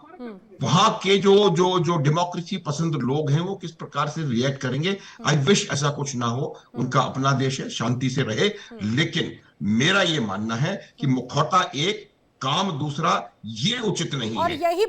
वहां के जो डेमोक्रेसी पसंद लोग हैं वो किस प्रकार से रिएक्ट करेंगे। आई विश ऐसा कुछ ना हो, उनका अपना देश है, शांति से रहे, लेकिन मेरा ये मानना है कि मुखौटा एक, काम दूसरा, ये उचित नहीं और है। इसी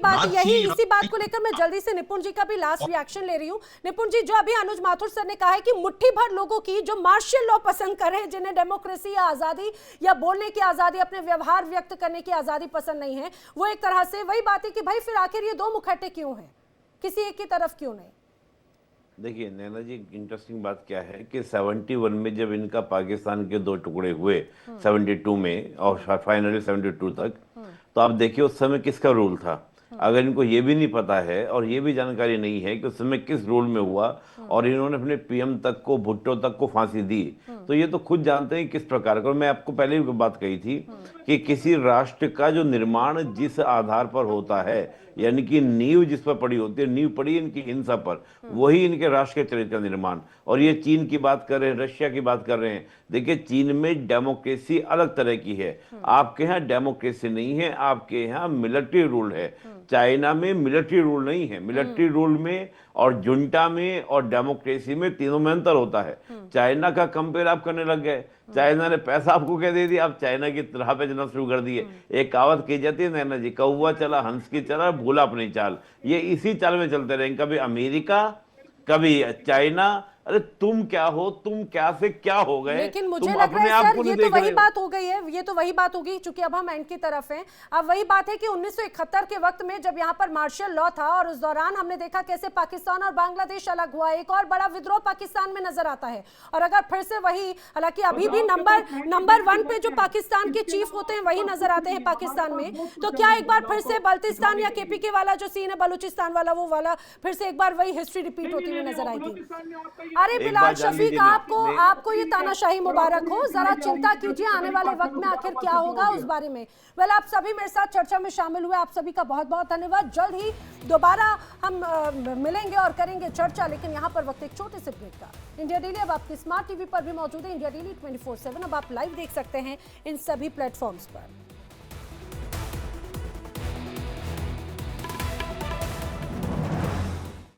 बात को लेकर मैं जल्दी से निपुण जी का भी लास्ट रिएक्शन ले रही हूँ। निपुण जी, जो अभी अनुज माथुर सर ने कहा है कि मुट्ठी भर लोगों की जो मार्शल लॉ पसंद कर रहे हैं, जिन्हें डेमोक्रेसी या आजादी या बोलने की आजादी, अपने व्यवहार व्यक्त करने की आजादी पसंद नहीं है, वो एक तरह से वही बात है कि भाई फिर आखिर ये दो मुखट्टे क्यों है, किसी एक की तरफ क्यों नहीं? देखिए नैना जी, इंटरेस्टिंग बात क्या है कि 71 में जब इनका पाकिस्तान के दो टुकड़े हुए, 72 में और फाइनली 72 तक, तो आप देखिए उस समय किसका रूल था? अगर इनको ये भी नहीं पता है और ये भी जानकारी नहीं है कि उस समय किस रोल में हुआ और इन्होंने अपने पीएम तक को, भुट्टो तक को फांसी दी, तो ये तो खुद जानते हैं किस प्रकार का। और मैं आपको पहले भी बात कही थी कि किसी राष्ट्र का जो निर्माण जिस आधार पर होता है, यानी कि नींव जिस पर पड़ी होती है, नींव पड़ी इनकी हिंसा पर, वही इनके राष्ट्र के चरित्र का निर्माण। और ये चीन की बात कर रहे हैं, रशिया की बात कर रहे हैं, देखिए चीन में डेमोक्रेसी अलग तरह की है, आपके यहाँ डेमोक्रेसी नहीं है, आपके यहाँ मिलिट्री रूल है। चाइना में मिलिट्री रूल नहीं है। मिलिट्री रूल में और जुंटा में और डेमोक्रेसी में, तीनों में अंतर होता है। चाइना का कंपेयर आप करने लग गए, चाइना ने पैसा आपको क्या दे दिया, आप चाइना की तरह पे चलना शुरू कर दिए। एक कहावत की जाती है नैना जी, कौवा चला हंस की चला, भूला अपनी चाल। ये इसी चाल में चलते रहेंगे, कभी अमेरिका कभी चाइना। अरे तुम क्या हो, तुम क्या से क्या हो गए, लेकिन मुझे तुम लग अपने रहा आप है को सर, ये नहीं तो देख वही रहे हो। बात हो गई है, ये तो वही बात होगी, चूंकि अब हम एंड की तरफ हैं। अब वही बात है कि 1971 के वक्त में जब यहाँ पर मार्शल लॉ था और उस दौरान हमने देखा कैसे पाकिस्तान और बांग्लादेश अलग हुआ, एक और बड़ा विद्रोह पाकिस्तान में नजर आता है। और अगर फिर से वही, हालांकि अभी भी नंबर 1 पे जो पाकिस्तान के चीफ होते हैं वही नजर आते हैं पाकिस्तान में, तो क्या एक बार फिर से बल्तिस्तान या केपीके वाला जो सीन है, बलूचिस्तान वाला, वो वाला फिर से एक बार वही हिस्ट्री रिपीट होती हुई नजर आएगी? अरे बिलाल शफीक, आपको ये तानाशाही मुबारक हो। जरा चिंता कीजिए आने वाले वक्त में आखिर क्या होगा उस बारे में। वेल, आप सभी मेरे साथ चर्चा में शामिल हुए, आप सभी का बहुत बहुत धन्यवाद। जल्द ही दोबारा हम मिलेंगे और करेंगे चर्चा, लेकिन यहाँ पर वक्त एक छोटे से ब्रेक का। इंडिया डेली अब आपकी स्मार्ट टीवी पर भी मौजूद है, इंडिया डेली 24/7 अब आप लाइव देख सकते हैं इन सभी प्लेटफॉर्म्स पर।